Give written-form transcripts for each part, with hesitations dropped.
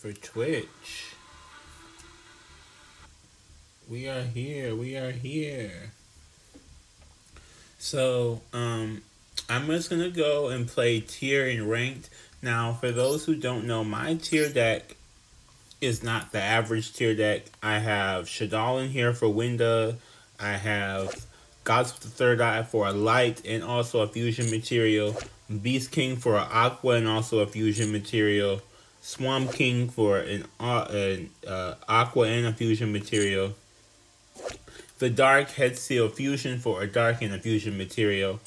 for Twitch. We are here. We are here. So, I'm just gonna go and play tier and ranked. Now, for those who don't know, my tier deck is not the average tier deck. I have Shadal in here for Winda. I have Gods with the Third Eye for a light and also a fusion material. Beast King for an aqua and also a fusion material. Swamp King for an aqua and a fusion material. The Dark Head Seal Fusion for a dark and a fusion material.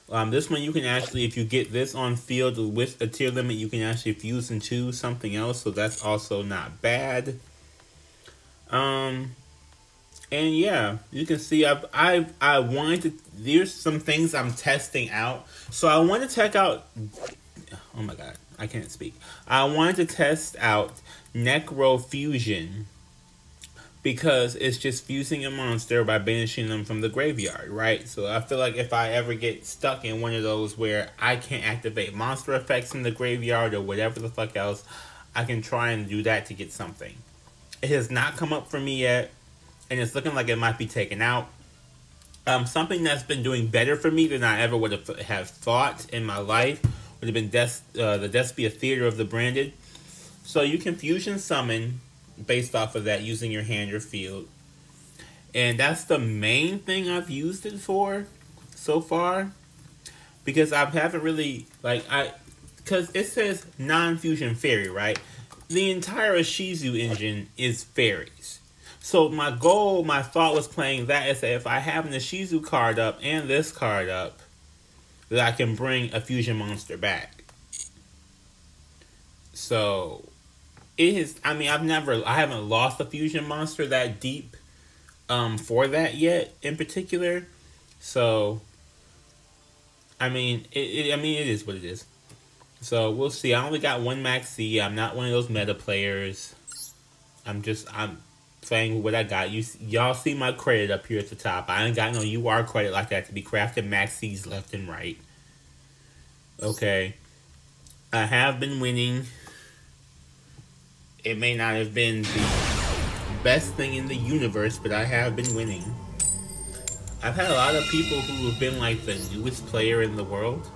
This one you can actually, if you get this on field with a tier limit, you can actually fuse into something else, so that's also not bad. And yeah, you can see I wanted to, there's some things I'm testing out. So I want to check out, oh my god, I can't speak. I wanted to test out Necro Fusion, because it's just fusing a monster by banishing them from the graveyard, right? So I feel like if I ever get stuck in one of those where I can't activate monster effects in the graveyard or whatever the fuck else, I can try and do that to get something. It has not come up for me yet, and it's looking like it might be taken out. Something that's been doing better for me than I ever would have thought in my life would have been the Despia Theater of the Branded. So you can fusion summon based off of that using your hand or field. And that's the main thing I've used it for so far. Because I haven't really, because it says non-fusion fairy, right? The entire Shizu engine is fairies. So my thought was playing that is that if I have the Shizu card up and this card up, that I can bring a fusion monster back. So it is, I mean, I haven't lost a fusion monster that deep for that yet in particular. So I mean, it is what it is. So we'll see. I only got one max C. I'm not one of those meta players. I'm playing with what I got. Y'all see my credit up here at the top. I ain't got no UR credit like that to be crafting max C's left and right. Okay. I have been winning. It may not have been the best thing in the universe, but I have been winning. I've had a lot of people who have been like the newest player in the world.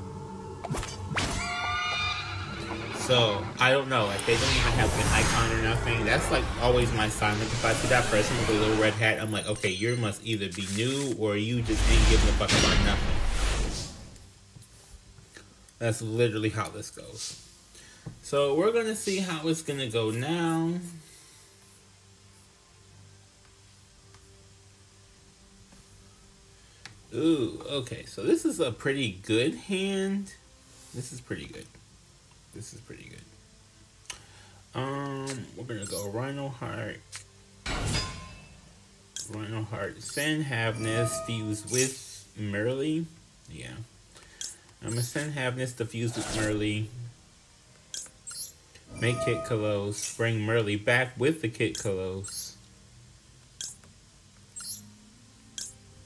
So, I don't know. Like, they don't even have an icon or nothing. That's like always my sign. Like, if I see that person with a little red hat, I'm like, okay, you must either be new or you just ain't giving a fuck about nothing. That's literally how this goes. So we're going to see how it's going to go now. Ooh, okay. So this is a pretty good hand. This is pretty good. This is pretty good. We're going to go Rhino Heart. Rhino Heart. Send Havness fuse with Merly. Yeah. I'm going to send Havness to fuse with Merly. Make Kit Kalos. Bring Merly back with the Kit Kalos.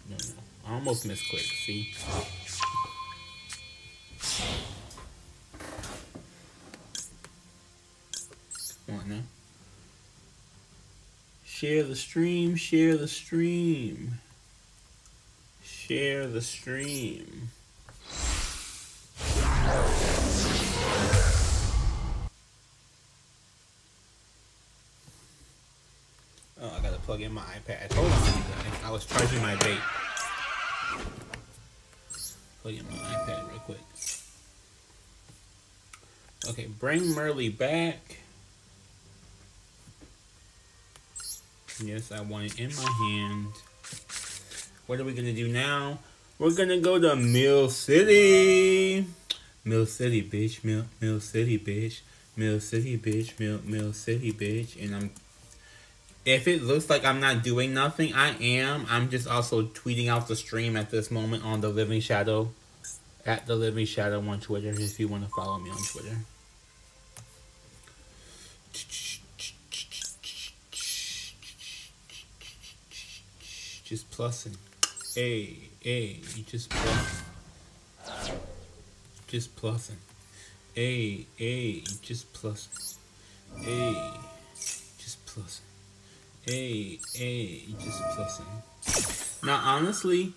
No. I almost misclicked. See? Come on now. Share the stream. Share the stream. Share the stream. Oh, I gotta plug in my iPad. Hold on, I was charging my bait. Plug in my iPad real quick. Okay, bring Merly back. Yes, I want it in my hand. What are we gonna do now? We're gonna go to Mill City. Mill City, bitch. Mill City, bitch. Mill City, bitch. Mill City, bitch. And if it looks like I'm not doing nothing, I am. I'm just also tweeting out the stream at this moment on The Living Shadow. At The Living Shadow on Twitter, if you want to follow me on Twitter. Just plussing. Hey, just plussing. Just plussing. Hey, just plussing. Hey. plus. Hey, just plussing. Now, honestly,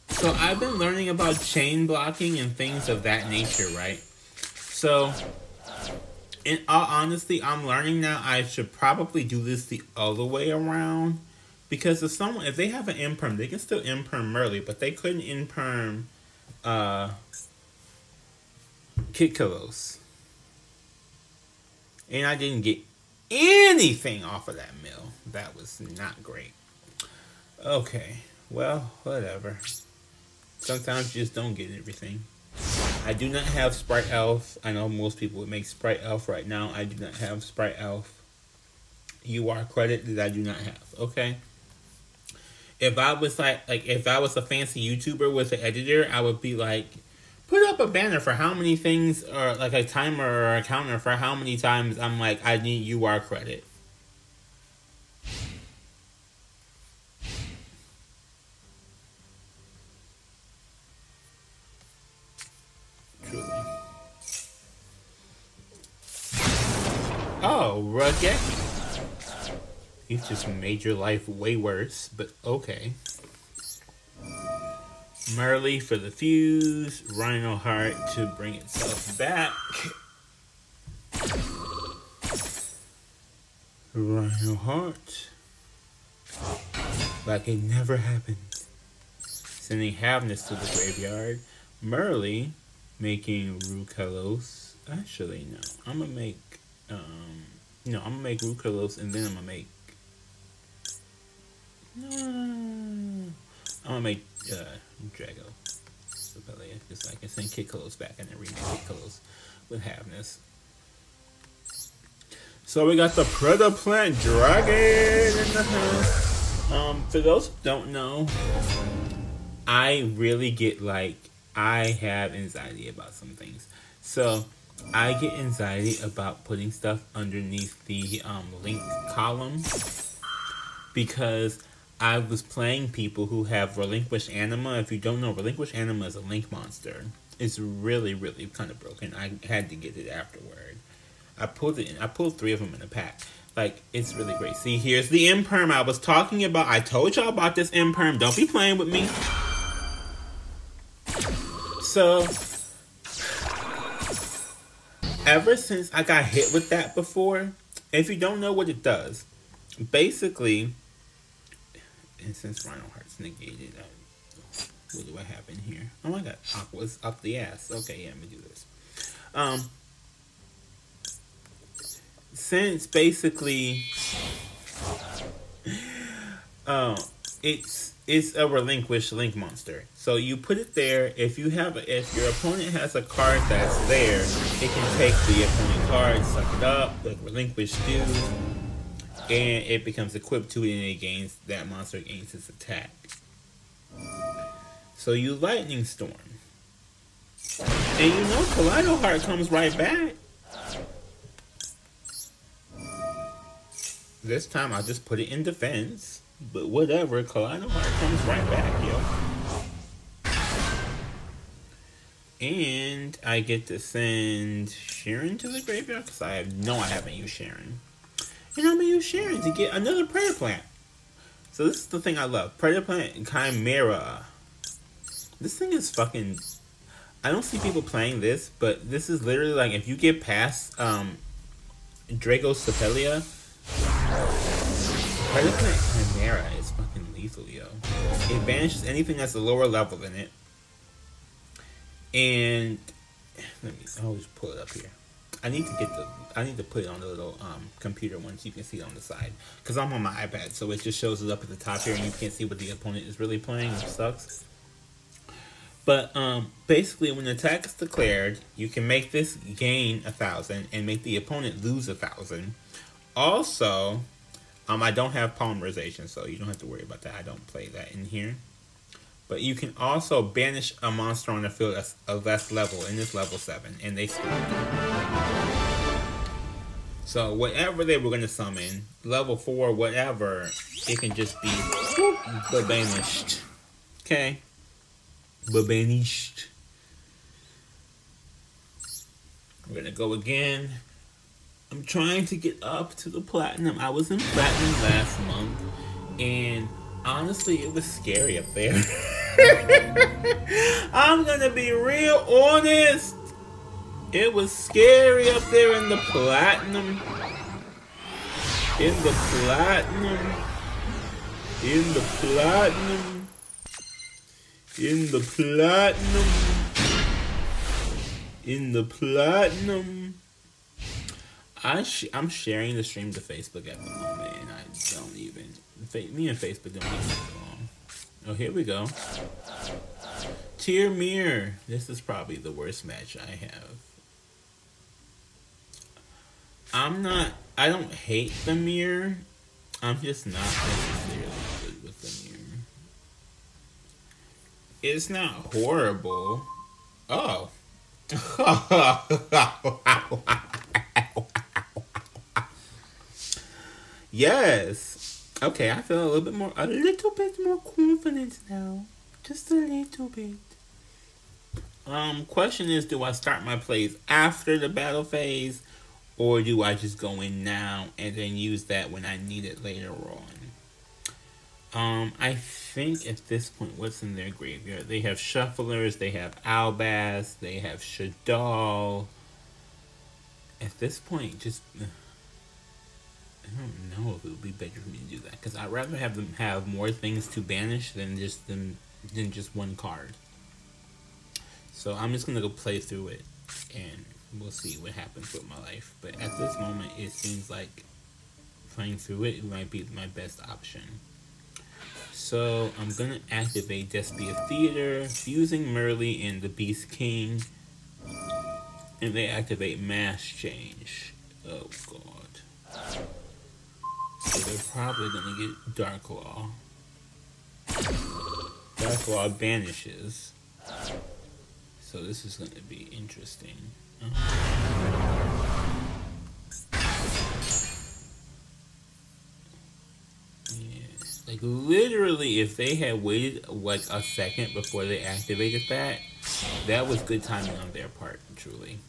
so I've been learning about chain blocking and things of that nature, right? So, in all honesty, I'm learning now I should probably do this the other way around. Because if they have an imperm, they can still imperm Merly, but they couldn't imperm Kitkalos. And I didn't get anything off of that mill. That was not great. Okay, well, whatever. Sometimes you just don't get everything. I do not have Sprite Elf. I know most people would make Sprite Elf right now. I do not have Sprite Elf. UR credit that I do not have. Okay. If I was if I was a fancy YouTuber with an editor, I would be like, put up a banner for how many things, or like a timer or a counter for how many times I'm like, I need UR credit. Truly. Oh, Rugeki. He's just made your life way worse, but okay. Merly for the fuse, Rhino Heart to bring itself back. Rhino Heart. Like it never happened. Sending Havness to the graveyard. Merly making Rukalos. Actually, no. I'm gonna make I'm gonna make Rukalos and then I'm gonna make I'm gonna make Drago. Because I can send Kitkalos back and then remake Kitkalos with Havness. So we got the Predaplant Dragon in the house. For those who don't know, I really get I have anxiety about some things. So I get anxiety about putting stuff underneath the link column because I was playing people who have Relinquished Anima. If you don't know, Relinquished Anima is a link monster. It's really, really kind of broken. I had to get it afterward. I pulled it in. I pulled 3 of them in a pack. It's really great. See, here's the imperm I was talking about. I told y'all about this imperm. Don't be playing with me. So, ever since I got hit with that before, if you don't know what it does, basically, and since Rhino Heart's negated, what do I have in here? Oh my god, Aqua's up the ass. Okay, yeah, I'm gonna do this. Since basically, it's a relinquished link monster. So you put it there. If your opponent has a card that's there, it can take the opponent card, suck it up, like relinquish do, and it becomes equipped to it, and that monster gains its attack. So you Lightning Storm. And you know Kaleido Heart comes right back. This time I just put it in defense. But whatever, Kaleido Heart comes right back, yo. And I get to send Sharon to the graveyard because I haven't used Sharon. And I'm going to use Sharon to get another Predaplant. So this is the thing I love. Predaplant Chimera. This thing is fucking... I don't see people playing this, but this is literally like if you get past Dracosophelia, Predaplant Chimera is fucking lethal, yo. It banishes anything that's a lower level than it. And I'll just pull it up here. I need to put it on the little computer one so you can see it on the side. Because I'm on my iPad, so it just shows it up at the top here and you can't see what the opponent is really playing, which sucks. But basically when the attack is declared, you can make this gain 1,000 and make the opponent lose 1,000. Also, I don't have polymerization, so you don't have to worry about that. I don't play that in here. But you can also banish a monster on the field that's a less level, and it's level 7, and they still So whatever they were going to summon, level 4, whatever, it can just be banished. Okay? Banished. We're going to go again. I'm trying to get up to the platinum. I was in platinum last month, and honestly, it was scary up there. I'm gonna be real honest. It was scary up there in the platinum. In the platinum. In the platinum. In the platinum. In the platinum. I'm sharing the stream to Facebook at the moment, and I don't even... Me and Facebook don't even get along. Oh, here we go. Tier Mirror. This is probably the worst match I have. I don't hate the mirror. I'm just not necessarily good with the mirror. It's not horrible. Oh. Yes. Okay, I feel a little bit more confident now. Just a little bit. Question is, do I start my plays after the battle phase, or do I just go in now and then use that when I need it later on? I think at this point, what's in their graveyard? They have Shufflers, they have Albaz, they have Shadal. At this point, just... I don't know if it would be better for me to do that, because I'd rather have them have more things to banish than just one card. So I'm just gonna go play through it, and we'll see what happens with my life. But at this moment, it seems like playing through it might be my best option. So I'm gonna activate Despia Theater, fusing Merly and the Beast King, and they activate Mass Change. Oh god. So they're probably gonna get Dark Law. Dark Law banishes. So this is gonna be interesting. Like, literally, if they had waited like a second before they activated that was good timing on their part, truly.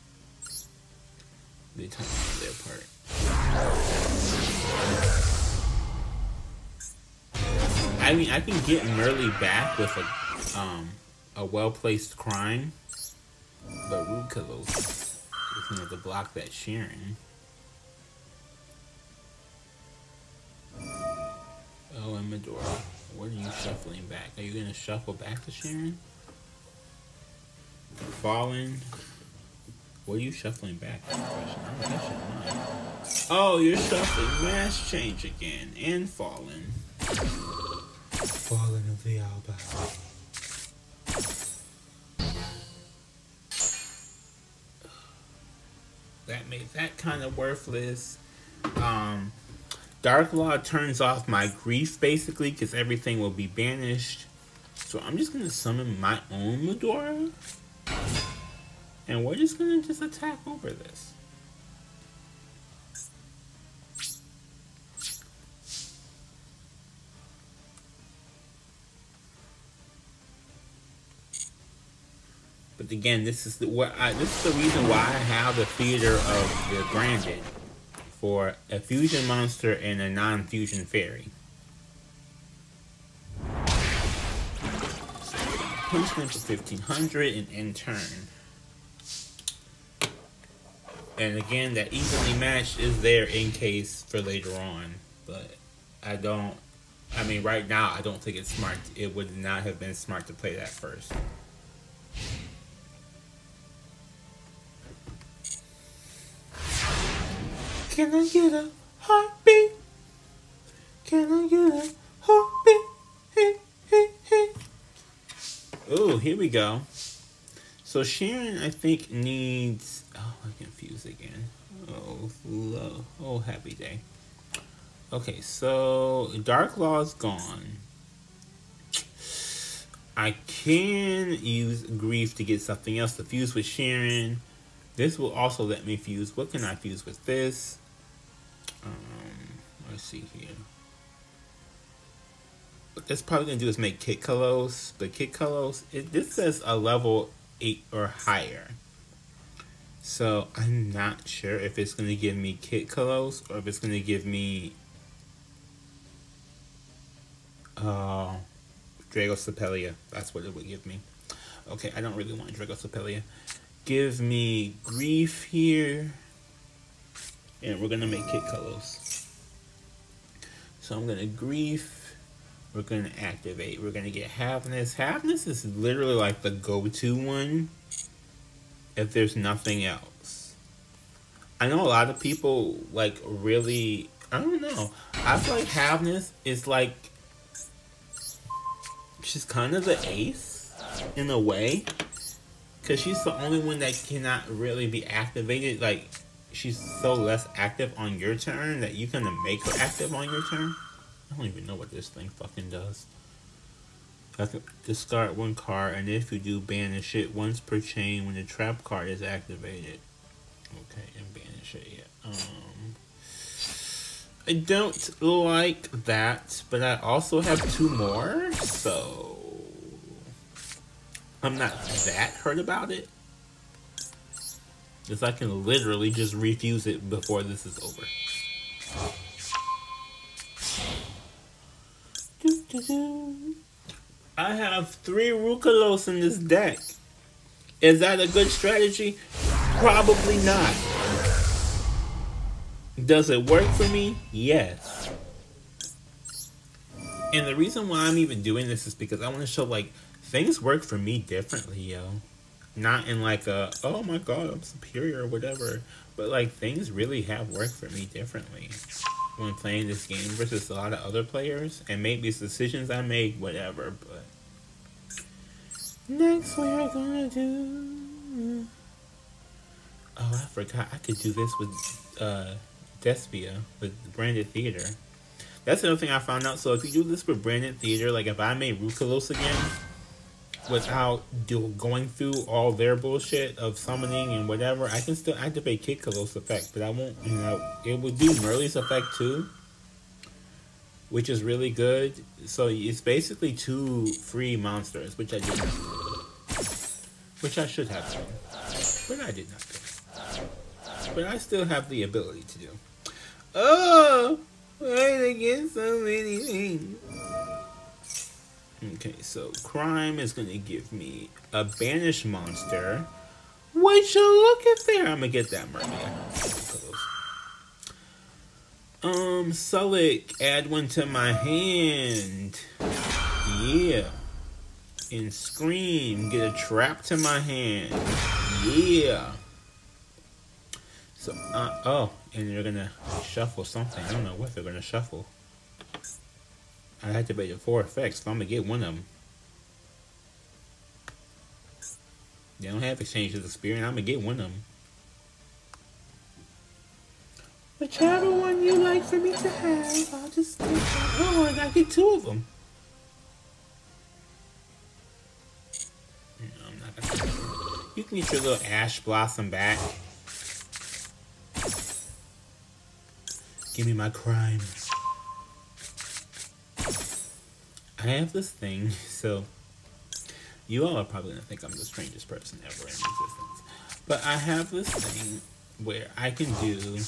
Good timing on their part. I mean, I can get Merly back with a well-placed crime, but Rukalo's is going to have to block that Sharon. Oh, and Medora, what are you shuffling back? Are you going to shuffle back to Sharon? Fallen. What are you shuffling back? Oh, you're shuffling Mass Change again. And Fallen. Fallen of the Albaz. That made that kind of worthless. Dark Law turns off my grief, basically, because everything will be banished. So I'm just going to summon my own Medora. And we're just going to just attack over this. But again, this is the reason why I have the Theater of the Branded for a fusion monster and a non-fusion fairy. So punch them for 1500 and end turn. And again, that evenly matched is there in case for later on. But I mean, right now, I don't think it's smart. It would not have been smart to play that first. Can I get a heartbeat? Can I get a heartbeat? Hey, hey, hey. Oh, here we go. So Sharon, I think, needs... Oh, I'm confused again. Oh, happy day. Okay, so Dark Law's gone. I can use Grief to get something else to fuse with Sharon. This will also let me fuse. What can I fuse with this? Let's see here. What that's probably going to do is make Kit Kalos. But Kit Kalos, this says a level 8 or higher. So I'm not sure if it's going to give me Kit Colors or if it's going to give me Dragocepelia. That's what it would give me. Okay, I don't really want Dragocepelia. Give me Grief here. And we're going to make Kit Colors. So I'm going to Grief. We're going to activate. We're going to get Happiness. Happiness is literally like the go-to one if there's nothing else. I know a lot of people like really, I don't know. I feel like Happiness is like, she's kind of the ace in a way. Because she's the only one that cannot really be activated. Like, she's so less active on your turn that you kind of make her active on your turn. I don't even know what this thing fucking does. I can discard one card, and if you do, banish it once per chain when the trap card is activated. Okay, and banish it, yeah. I don't like that, but I also have 2 more, so I'm not that hurt about it. Because I can literally just refuse it before this is over. I have 3 Rukalos in this deck. Is that a good strategy? Probably not. Does it work for me? Yes. And the reason why I'm even doing this is because I want to show, like, things work for me differently, yo. Not in like a, oh my god, I'm superior or whatever. But like, things really have worked for me differently when playing this game versus a lot of other players. And maybe it's decisions I make, whatever, but next we're gonna do, oh, I forgot I could do this with Despia, with Branded Theater. That's another thing I found out. So if you do this with Branded Theater, like if I made Rukalos again without going through all their bullshit of summoning and whatever, I can still activate Kit Kalos effect, but I won't, you know, it would do Merly's effect too, which is really good. So it's basically 2 free monsters, which I did not do. Which I should have done, but I did not do. But I still have the ability to do. Oh, why did I get so many things? Okay, so Crime is going to give me a Banished monster. Would you look at there? I'm going to get that Mermaid. Sulic, add 1 to my hand. Yeah. And Scream, get a trap to my hand. Yeah. So, oh, and they're going to shuffle something. I don't know what they're going to shuffle. I activated 4 effects, so I'm gonna get one of them. They don't have exchange of experience. I'm gonna get one of them. Whichever one you like for me to have, I'll just take that. Oh, and I get 2 of them. No, I'm not gonna. You can get your little Ash Blossom back. Give me my Crime. I have this thing, so you all are probably going to think I'm the strangest person ever in existence. But I have this thing where I can do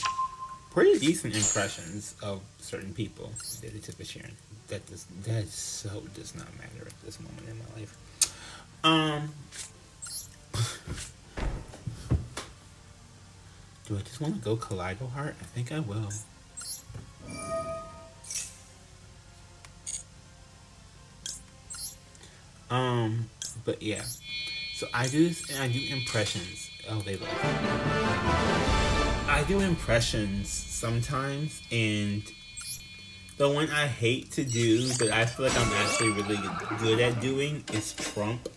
pretty decent impressions of certain people. Detective Sharon. That so does not matter at this moment in my life. Do I just want to go Kaleido Heart? I think I will. But yeah, so I do this, and I do impressions. Oh, they love it. I do impressions sometimes, and the one I hate to do, but I feel like I'm actually really good at doing, is Trump.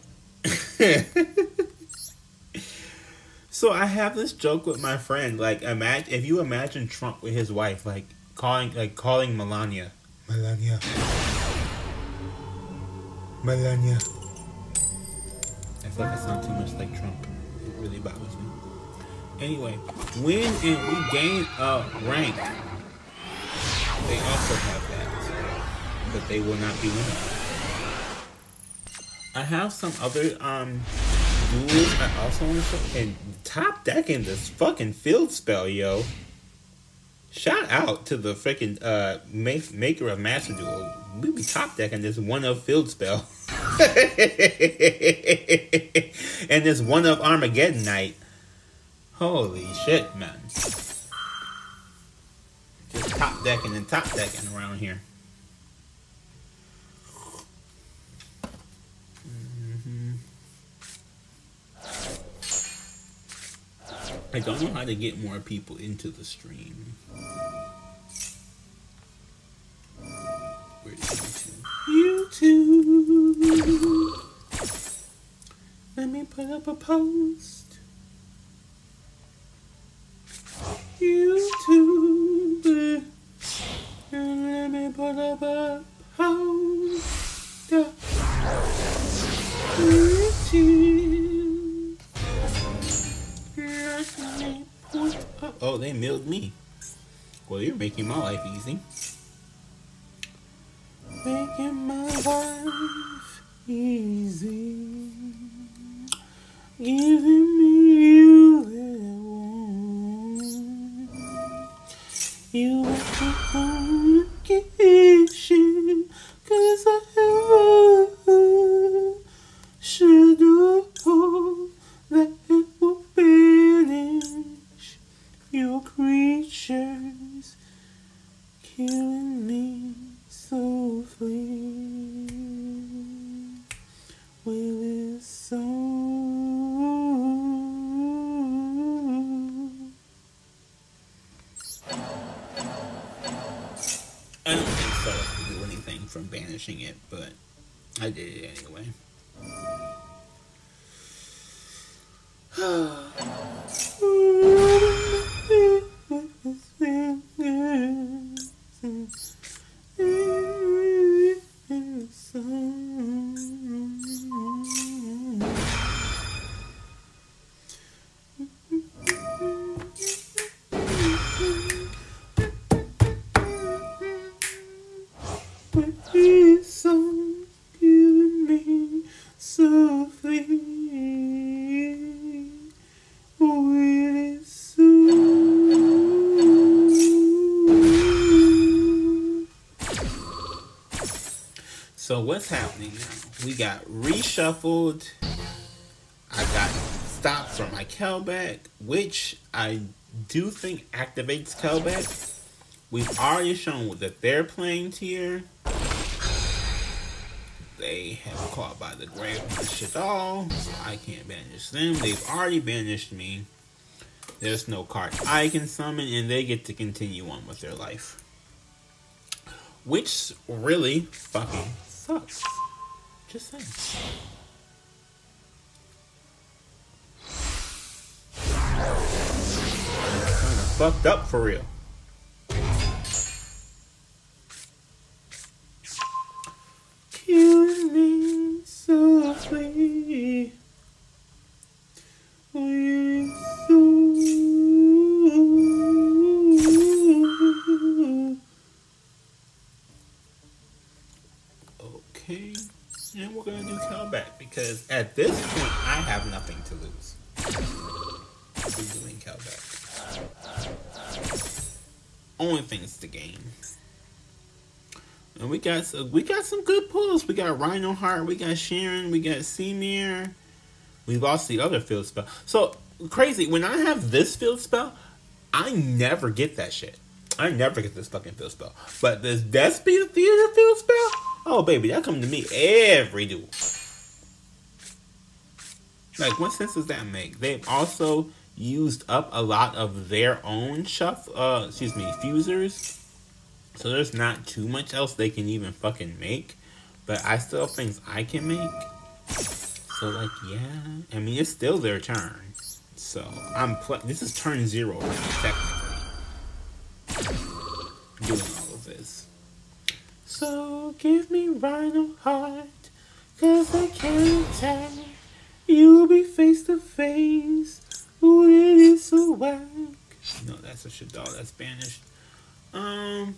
So I have this joke with my friend, like, if you imagine Trump with his wife, like calling Melania. I feel like I sound too much like Trump. It really bothers me. Anyway, win and regain a rank. They also have that, but they will not be winning. I have some other Duels I also want to play. And top decking this fucking field spell, yo. Shout out to the freaking maker of Master Duel. We be top decking this one of field spell. And this one of Armageddon Night. Holy shit, man. Just top decking and top decking around here. I don't know how to get more people into the stream. Where's YouTube? Let me put up a post. YouTube. Let me put up a post. Oh, they milled me. Well, you're making my life easy. Making my life easy. Giving me you that I want. You have to communication, 'cause I should know that it will banish your creatures, killing me softly with this song. I don't think so to do anything from banishing it, but I did it anyway. So what's happening now? We got reshuffled. I got stopped from my Kelbeck, which I do think activates Kelbeck. We've already shown that they're playing tier. They have caught by the grave Shadal, so I can't banish them. They've already banished me. There's no card I can summon, and they get to continue on with their life. Which really fucking sucks. Just saying. Kinda fucked up for real. Kill me softly with okay, and we're gonna do Kelbeck because at this point I have nothing to lose. We're doing Kelbeck. Only things to gain. And we got some good pulls. We got Rhino Heart, we got Sharon, we got Seamir. We lost the other field spell. So crazy, when I have this field spell, I never get that shit. I never get this fucking field spell. But this Despia Theater field spell, oh baby, that comes to me every duel. Like, what sense does that make? They've also used up a lot of their own fusers. So there's not too much else they can even fucking make. But I still have things I can make. So, like, yeah. I mean, it's still their turn. So, this is turn 0 for me, technically. Doing all of this. So, give me Rhino Heart, 'cause I can't attack. You'll be face to face. Ooh, it is so whack. No, that's a Shadal, that's banished. I'll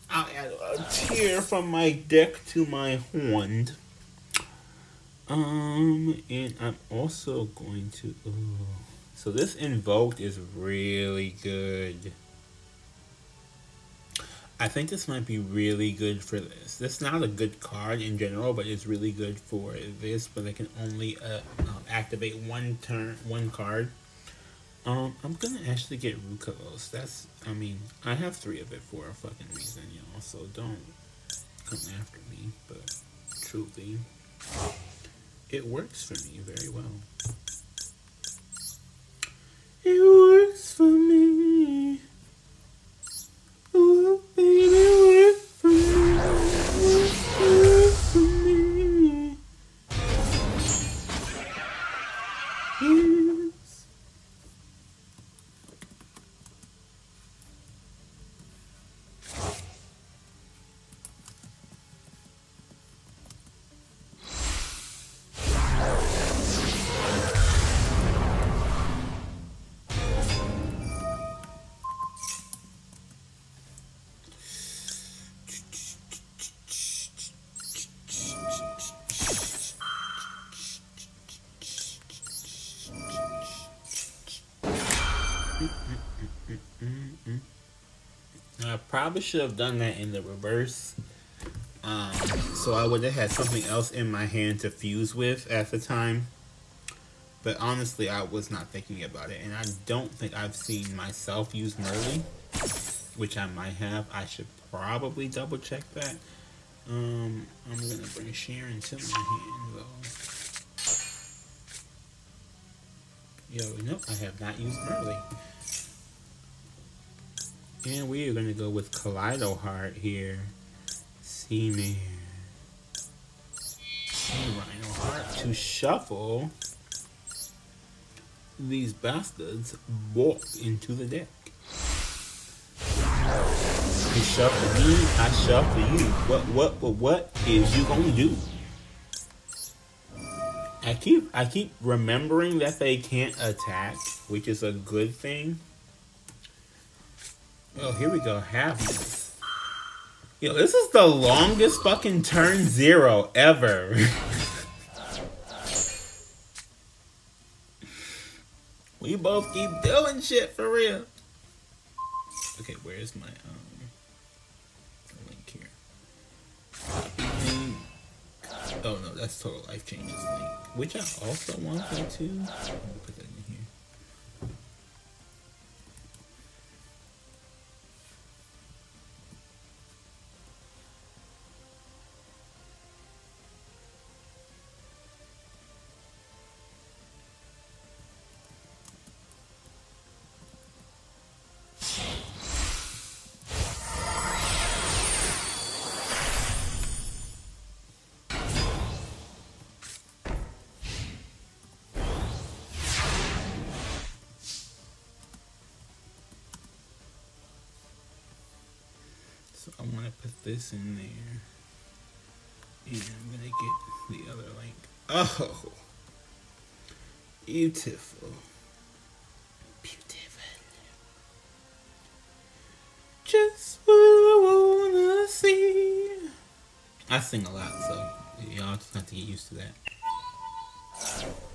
add a tier from my deck to my wand. And I'm also going to, so this Invoked is really good. I think this might be really good for this. This is not a good card in general, but it's really good for this, but I can only activate one card. I'm gonna actually get YuGiOh. That's, I mean, I have 3 of it for a fucking reason, y'all, so don't come after me, but truly, it works for me very well. It works for me. Oh, baby, it works for me. It works for me. Yes. I probably should have done that in the reverse. So I would have had something else in my hand to fuse with at the time. But honestly, I was not thinking about it. And I don't think I've seen myself use Merly, which I might have. I should probably double check that. I'm going to bring Sharon to my hand, though. Yo, nope, I have not used Merly. And we are going to go with Kaleido Heart here. Seaman. Rhino Heart to shuffle these bastards walk into the deck. You shuffle me, I shuffle you. What is you gonna do? I keep remembering that they can't attack, which is a good thing. Oh, here we go. Halfness. Yo, this is the longest fucking turn 0 ever. We both keep doing shit for real. Okay, where's my link here? Oh no, that's Total Life Changes link, which I also want to. Let me put that in here. So I want to put this in there. And I'm going to get the other link. Oh! Beautiful. Beautiful. Just what I want to see. I sing a lot, so y'all just have to get used to that.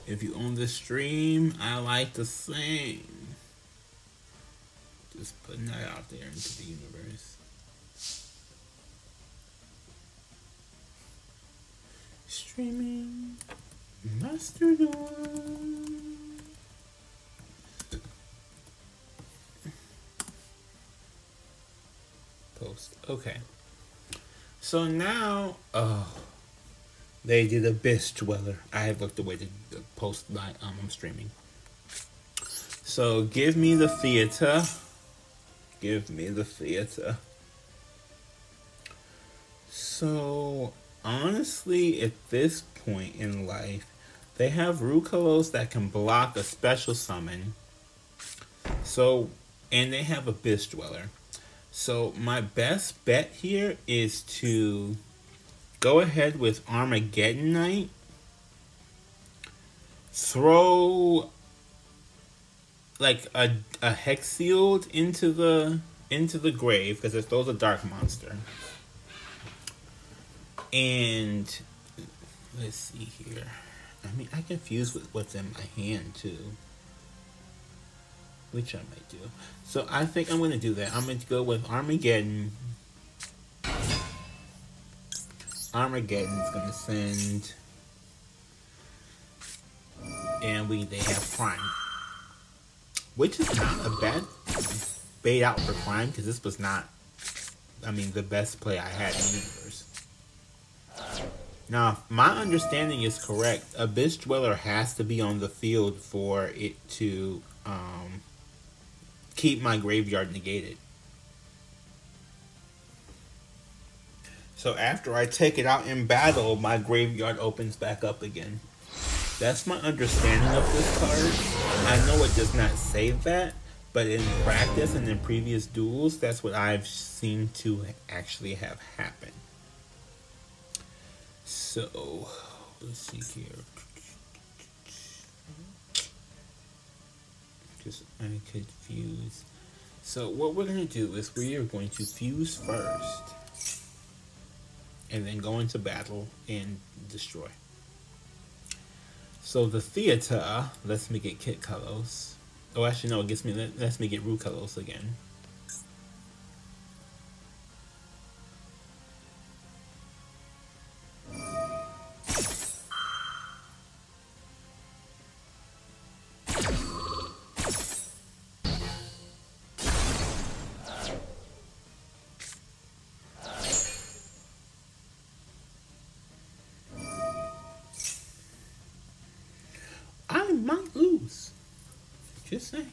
If you own this stream, I like to sing. Just putting that out there into the universe. Streaming Mastodon. Post. Okay. So now, they did Abyss Dweller. I have looked away to post my I'm streaming. So give me the theater. Give me the theater. So honestly, at this point in life, they have YuGiOhs that can block a special summon. So, and they have Abyss Dweller. So my best bet here is to go ahead with Armageddon Knight. Throw like a Hexield into the grave, because it throws a dark monster. And let's see here. I mean, I confused with what's in my hand too, which I might do. So I think I'm gonna do that. I'm gonna go with Armageddon. Armageddon's gonna send, and they have Prime, which is not a bad bait out for Prime, because this was not, I mean, the best play I had in the universe. Now, if my understanding is correct, Abyss Dweller has to be on the field for it to keep my graveyard negated. So after I take it out in battle, my graveyard opens back up again. That's my understanding of this card. I know it does not say that, but in practice and in previous duels, that's what I've seen to actually have happened. So, let's see here. Just, I could fuse. So what we're going to do is we are going to fuse first, and then go into battle and destroy. So the theater lets me get Kit Colors. Oh, actually no, it lets me get Root Colors again. I might lose. Just saying.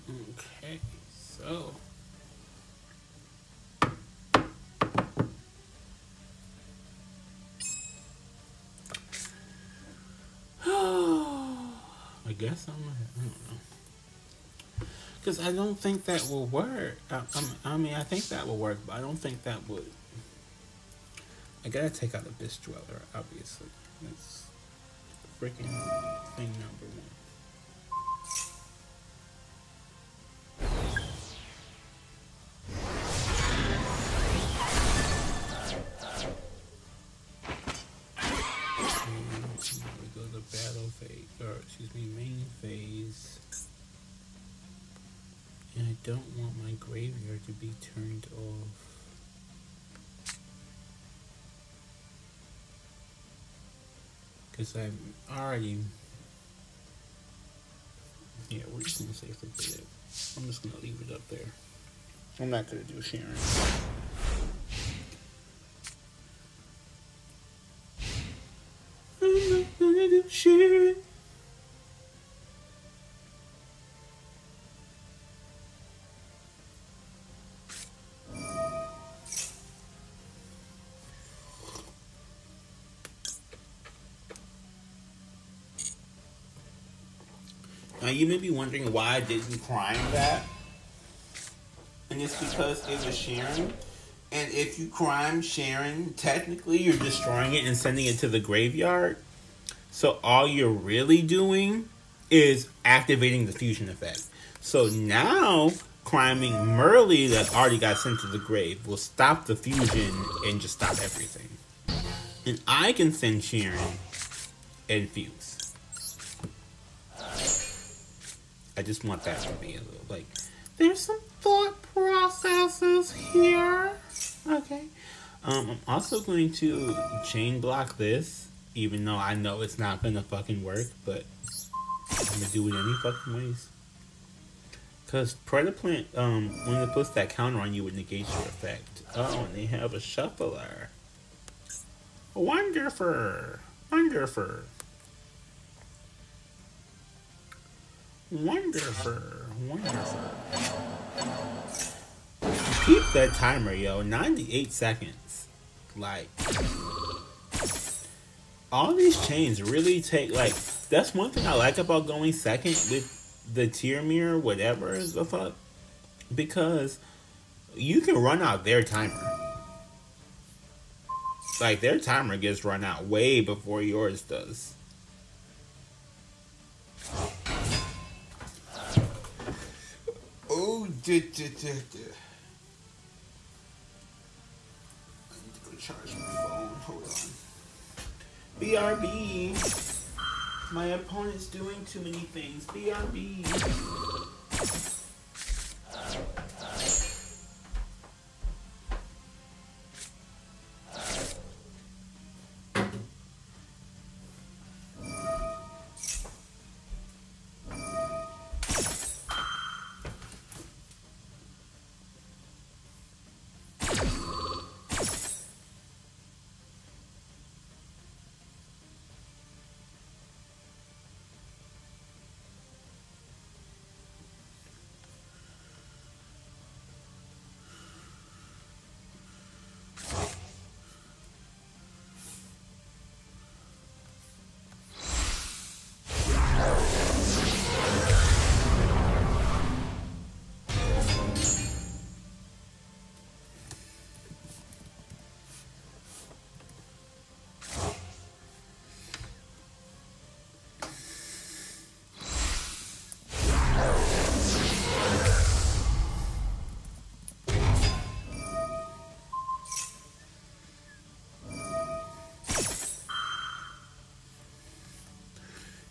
Okay, so I guess I don't know, because I don't think that will work. I mean, I think that will work, but I don't think that would. I gotta take out Abyss Dweller, obviously. That's freaking thing number one. Main phase, and I don't want my graveyard to be turned off, because I'm already, yeah, we're just gonna safely put it. I'm just gonna leave it up there. I'm not gonna do Sharon. I'm not gonna do Sharon. Now you may be wondering why I didn't crime that, and it's because it was Sharon. And if you crime Sharon, technically you're destroying it and sending it to the graveyard. So all you're really doing is activating the fusion effect. So now criming Merly that already got sent to the grave will stop the fusion and just stop everything. And I can send Sharon and fuse. I just want that to be a little, like, there's some thought processes here. Okay. I'm also going to chain block this, even though I know it's not gonna fucking work, but I'm gonna do it any fucking ways. Cause Predaplant, when it puts that counter on you, it negates your effect. Oh, and they have a shuffler. Wonderful. Wonderful. Wonderful. Wonderful. Keep that timer, yo. 98 seconds. Like, all these chains really take, like, that's one thing I like about going second with the tier mirror, whatever the fuck. Because you can run out their timer. Like, their timer gets run out way before yours does. Oh, I need to go charge my phone. Hold on. BRB. My opponent's doing too many things. BRB.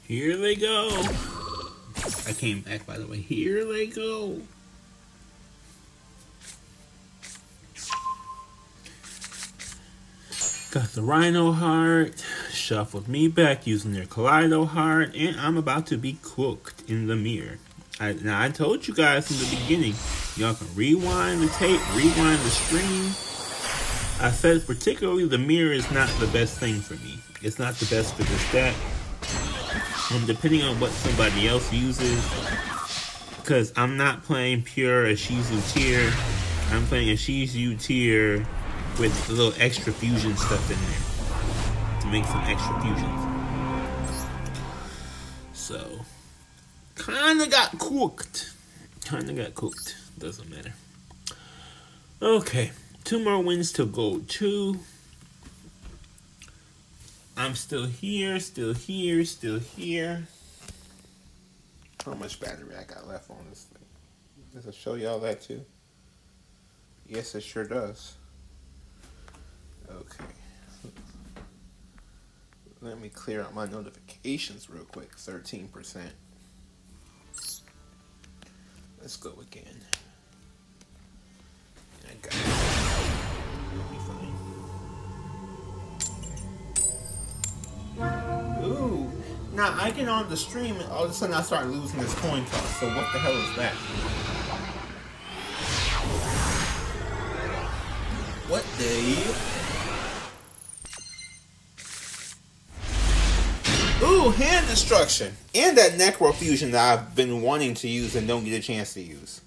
Here they go. I came back, by the way. Here they go. Got the Rhino heart. Shuffled me back using their Kaleido heart. And I'm about to be cooked in the mirror. Now, I told you guys in the beginning, y'all can rewind the tape, rewind the stream. I said particularly the mirror is not the best thing for me. It's not the best for this deck. Depending on what somebody else uses, because I'm not playing pure Ashizu tier, I'm playing Ashizu tier with a little extra fusion stuff in there to make some extra fusions. So, kinda got cooked. Doesn't matter. Okay, 2 more wins to go 2. I'm still here. How much battery I got left on this thing? Does it show y'all that too? Yes, it sure does. Okay. Let me clear out my notifications real quick. 13%. Let's go again. I got it. It'll be fine. Ooh. Now I get on the stream and all of a sudden I start losing this coin toss. So what the hell is that? What the? Ooh, hand destruction. And that necro fusion that I've been wanting to use and don't get a chance to use.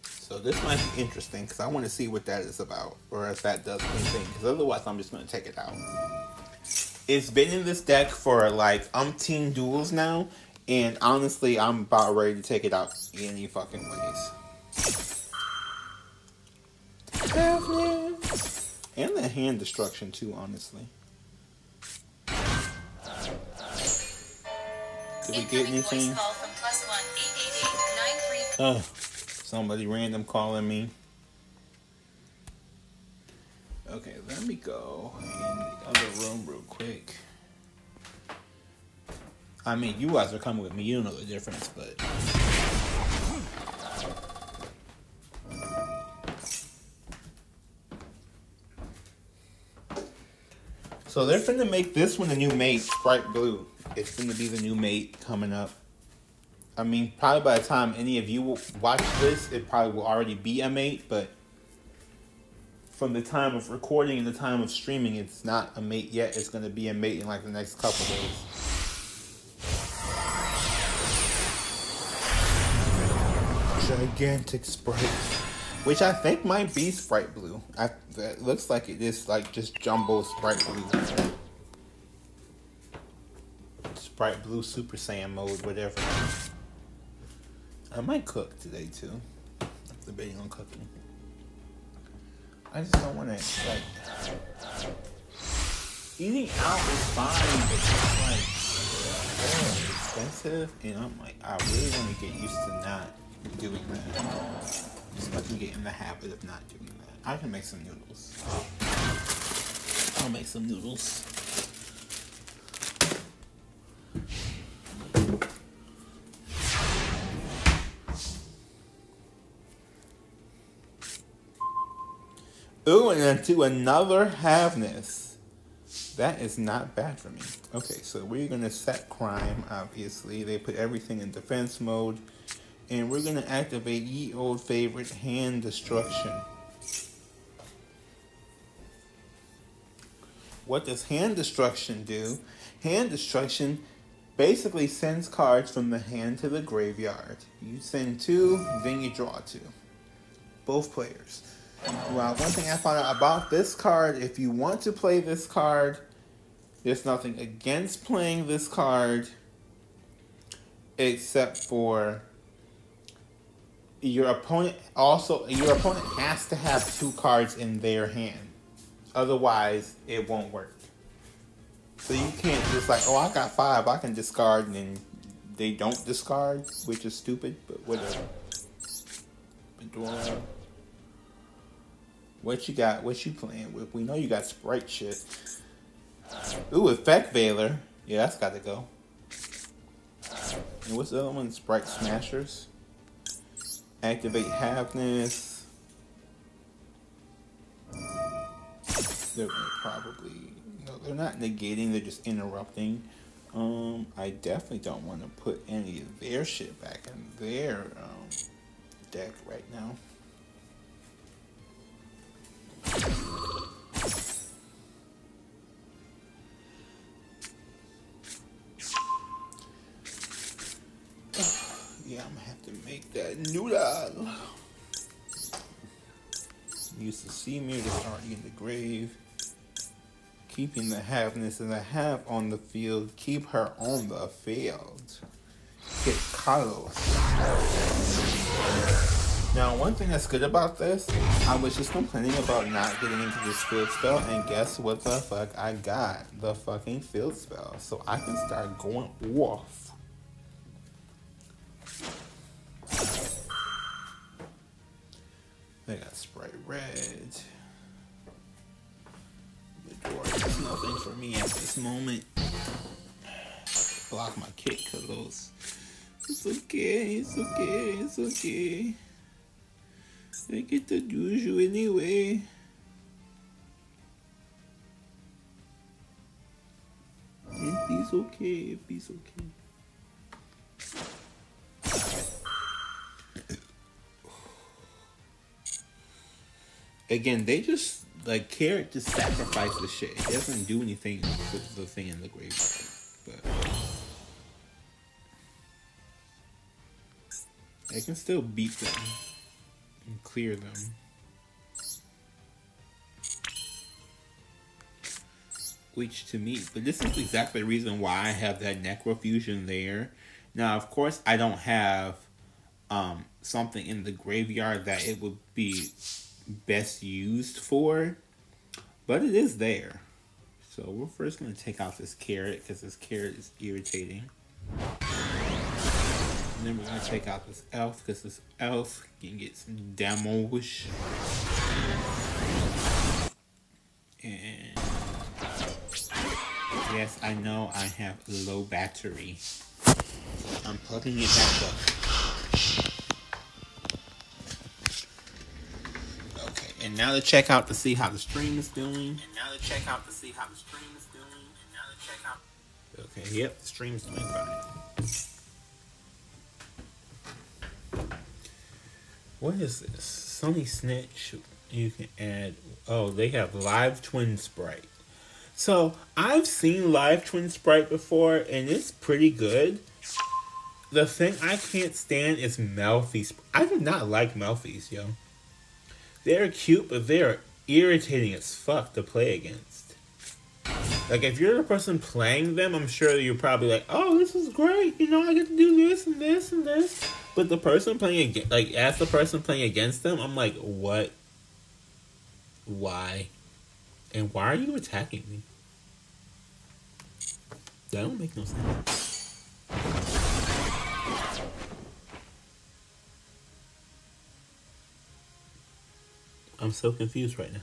So this might be interesting because I want to see what that is about. Or if that does anything. Because otherwise I'm just going to take it out. It's been in this deck for like umpteen duels now. And honestly, I'm about ready to take it out any fucking ways. And the hand destruction too, honestly. Did we get anything? Oh, somebody random calling me. Okay, let me go in the other room real quick. I mean, you guys are coming with me. You don't know the difference, but... So they're finna make this one a new mate, Sprite Blue. It's finna be the new mate coming up. I mean, probably by the time any of you will watch this, it probably will already be a mate, but from the time of recording and the time of streaming, it's not a mate yet. It's gonna be a mate in like the next couple days. gigantic Sprite, which I think might be Sprite Blue. That looks like it is like just jumbo Sprite Blue. Sprite Blue Super Saiyan mode, whatever. I might cook today too. I'm debating on cooking. I just don't want to, like, eating out is fine, but it's like expensive, and I'm like, I really want to get used to not doing that. Just let me get in the habit of not doing that. I can make some noodles. I'll make some noodles. Ooh, and then to another halveness. That is not bad for me. Okay, so we're going to set crime, obviously. They put everything in defense mode. And we're going to activate ye old favorite, hand destruction. What does hand destruction do? Hand destruction basically sends cards from the hand to the graveyard. You send 2, then you draw 2. Both players. Well, one thing I found out about this card, if you want to play this card, there's nothing against playing this card except for your opponent has to have 2 cards in their hand. Otherwise, it won't work. So you can't just like, oh, I got 5, I can discard, and then they don't discard, which is stupid, but whatever. What you got? What you playing with? We know you got Sprite shit. Ooh, Effect Veiler. Yeah, that's got to go. And what's the other one? Sprite Smashers. Activate Halfness. They're probably... No, they're not negating. They're just interrupting. I definitely don't want to put any of their shit back in their deck right now. Yeah, I'm gonna have to make that noodle. Use the sea mirror to start in the grave. Keeping the halfness and the half on the field. Keep her on the field. Get Carlos. Now, one thing that's good about this, I was just complaining about not getting into this field spell, and guess what the fuck I got? The fucking field spell. So I can start going off. They got Sprite Red. The door is nothing for me at this moment. Block my kick, Carlos. It's okay, it's okay, it's okay. I get to do you anyway. It's okay, it's okay. Again, they just, like, Carrot just sacrifice the shit. It doesn't do anything with the thing in the graveyard. But I can still beat them and clear them. Which to me, but this is exactly the reason why I have that Necrofusion there. Now, of course, I don't have something in the graveyard that it would be best used for, but it is there. So we're first going to take out this Carrot because this Carrot is irritating. And then we're going to take out this Elf because this Elf can get some damage. And yes, I know I have low battery. I'm plugging it back up. Okay, and now to check out to see how the stream is doing. Okay, yep, the stream's doing fine. What is this? Sunny Snitch. You can add... Oh, they have Live Twin Sprite. So, I've seen Live Twin Sprite before, and it's pretty good. The thing I can't stand is Melfi's. I do not like Melfi's, yo. They're cute, but they're irritating as fuck to play against. Like, if you're the person playing them, I'm sure you're probably like, oh, this is great. You know, I get to do this and this and this. But the person playing against, like, as the person playing against them, I'm like, what? Why? And why are you attacking me? That don't make no sense. I'm so confused right now.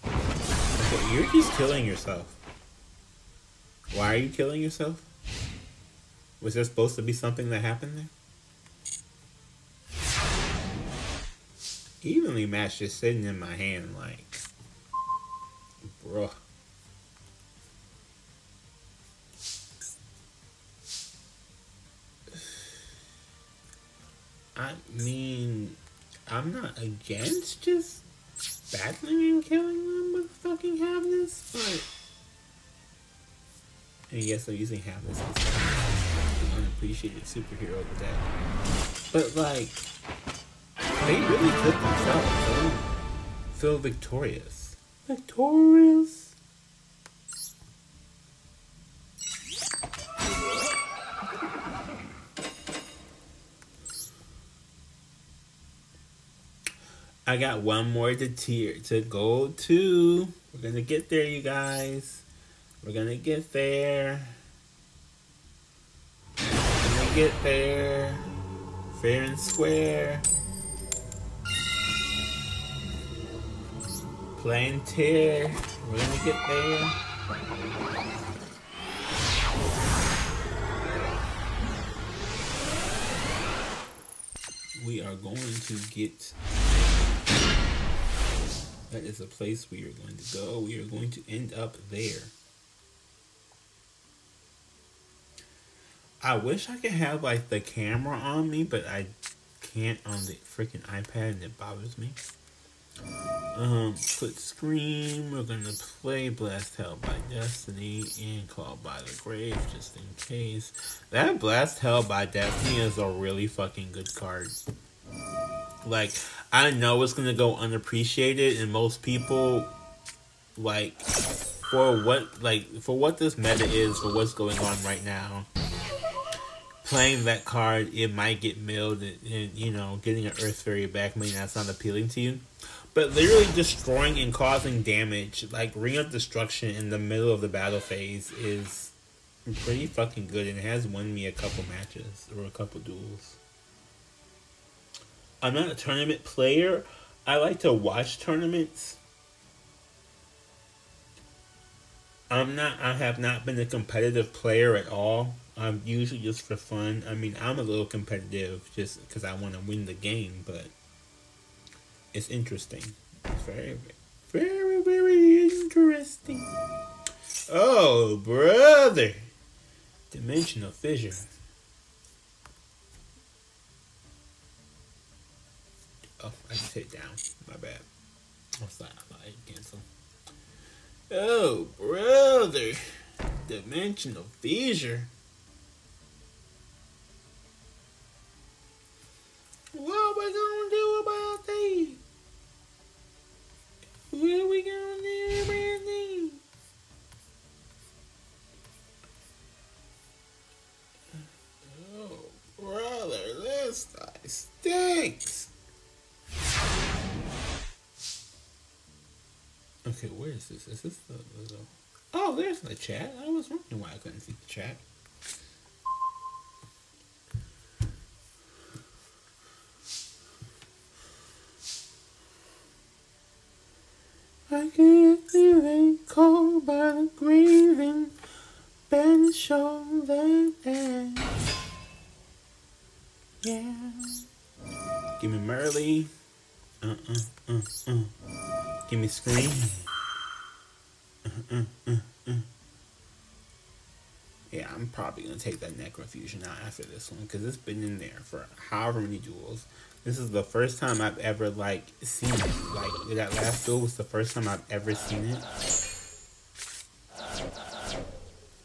Okay, you're just killing yourself. Why are you killing yourself? Was there supposed to be something that happened there? Evenly matched just sitting in my hand like, bruh. I mean, I'm not against just battling and killing them with fucking Havness, but... And yes, I'm using Havness as an unappreciated superhero with that. But, like, they really took themselves. They don't feel victorious. Victorious? I got one more to go to. We're gonna get there, you guys. We're gonna get there. We're gonna get there. Fair and square. Plain tier. We're gonna get there. We are going to get... That is a place we are going to go. We are going to end up there. I wish I could have like the camera on me, but I can't on the freaking iPad and it bothers me. Put screen. We're gonna play Blast Hell by Destiny and Called by the Grave just in case. That Blast Hell by Destiny is a really fucking good card. Like, I know it's gonna go unappreciated, and most people, like, for what this meta is, for what's going on right now, playing that card, it might get milled, and you know, getting an Earth Fairy back may not sound appealing to you. But literally destroying and causing damage, like Ring of Destruction in the middle of the battle phase, is pretty fucking good, and it has won me a couple matches, or a couple duels. I'm not a tournament player. I like to watch tournaments. I have not been a competitive player at all. I'm usually just for fun. I mean, I'm a little competitive just because I want to win the game, but it's interesting. It's very, very, very interesting. Oh, brother. Dimensional fissure. Oh, I just hit down. My bad. What's that? I cancel. Oh, brother. Dimensional fissure. What we gonna do about these? What we gonna do about these? Oh, brother, this guy stinks. Okay, where is this? Is this the... Oh, there's the chat. I was wondering why I couldn't see the chat. I get feeling cold by the grieving, been shown that yeah. Give me Merly. Give me Scream. Yeah, I'm probably gonna take that Necrofusion out after this one because it's been in there for however many duels. This is the first time I've ever like seen it. Like that last duel was the first time I've ever seen it.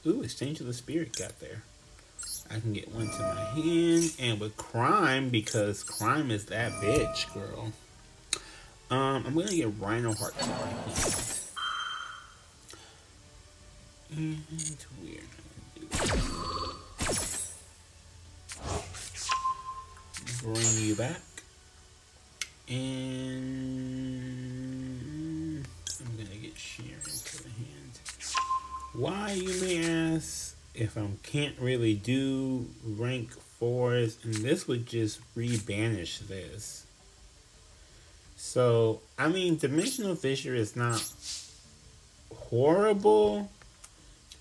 Ooh, Exchange of the Spirit got there. I can get one to my hand. And with Crime, because Crime is that bitch, girl. I'm going to get Rhino Heart to my hand. And we're going to bring you back. And I'm going to get Sharon to the hand. Why, you may ask, if I can't really do rank 4s, and this would just rebanish this. So, I mean, Dimensional Fissure is not horrible.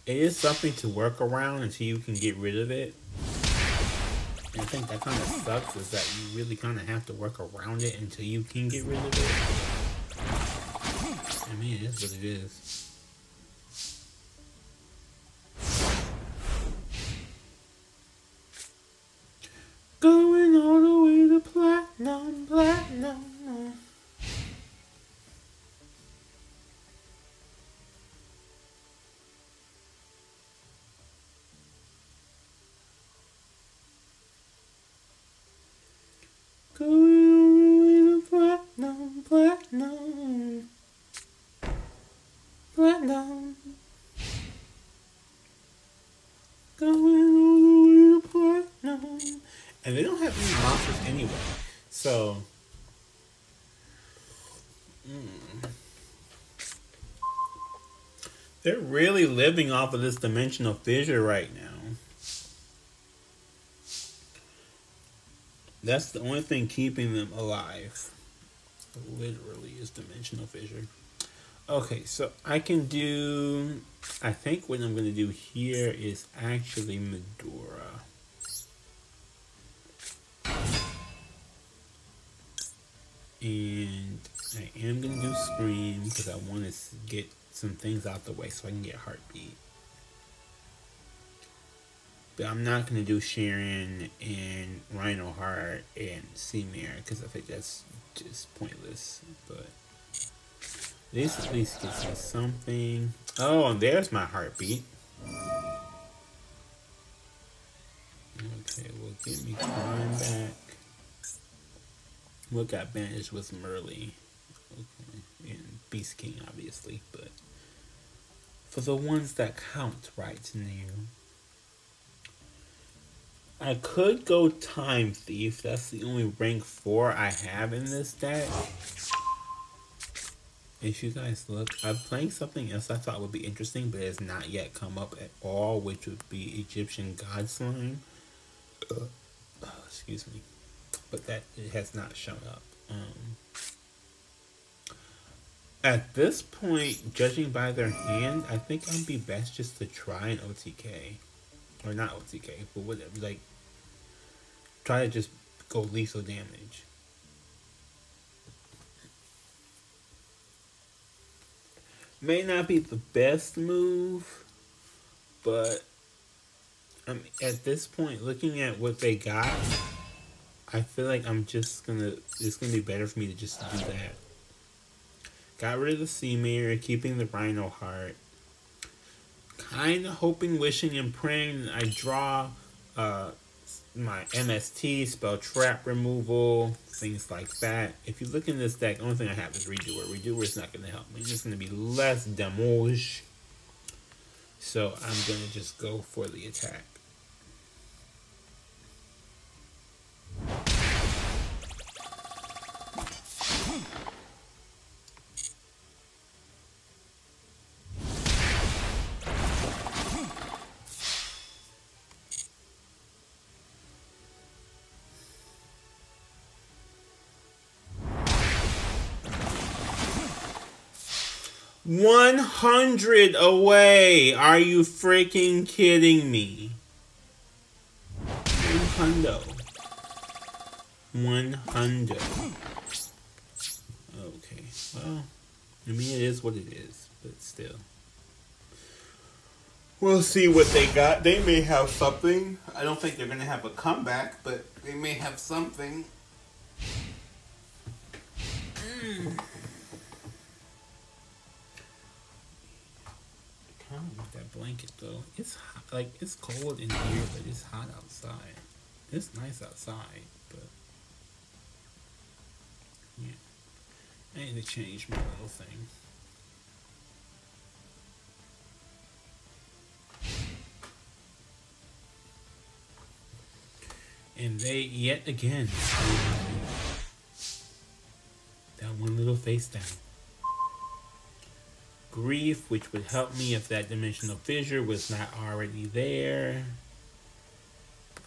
It is something to work around until you can get rid of it. And I think that kind of sucks, is that you really kind of have to work around it until you can get rid of it. I mean, it is what it is. Going all the way to platinum, platinum. Going all the way to platinum, platinum. Platinum. Going all the way to platinum. And they don't have any monsters anyway. So. They're really living off of this Dimensional Fissure right now. That's the only thing keeping them alive. Literally is Dimensional Fissure. Okay, so I can do... I think what I'm going to do here is actually Medora. And I am going to do Scream because I want to get some things out the way so I can get Heartbeat. But I'm not going to do Sharon and Rhino Heart and Seamare because I think that's just pointless. But this at least gives me something. Oh, and there's my Heartbeat. Okay, well, give me Crime back. What got banished was Merly. Okay. And Beast King, obviously. But for the ones that count right now. I could go Time Thief. That's the only rank 4 I have in this deck. If you guys look, I'm playing something else I thought would be interesting, but it has not yet come up at all, which would be Egyptian God Slime. Excuse me. But that it has not shown up. At this point, judging by their hand, I think I'd be best just to try an OTK. Or not OTK, but whatever. Like, try to just go lethal damage. May not be the best move, but at this point, looking at what they got, I feel like it's gonna be better for me to just do that. Got rid of the Seamare, keeping the Rhino Heart. Kind of hoping, wishing, and praying I draw my MST, spell trap removal, things like that. If you look in this deck, the only thing I have is Redoer. Redoer is not going to help me. It's just going to be less damage. So I'm going to just go for the attack. $100 away. Are you freaking kidding me? 100. Okay. Well, I mean, it is what it is, but still. We'll see what they got. They may have something. I don't think they're going to have a comeback, but they may have something. problem with that blanket though. It's hot, like it's cold in here, but it's hot outside. It's nice outside, but yeah. I need to change my little thing. And they yet again that one little face down. Grief, which would help me if that dimensional fissure was not already there.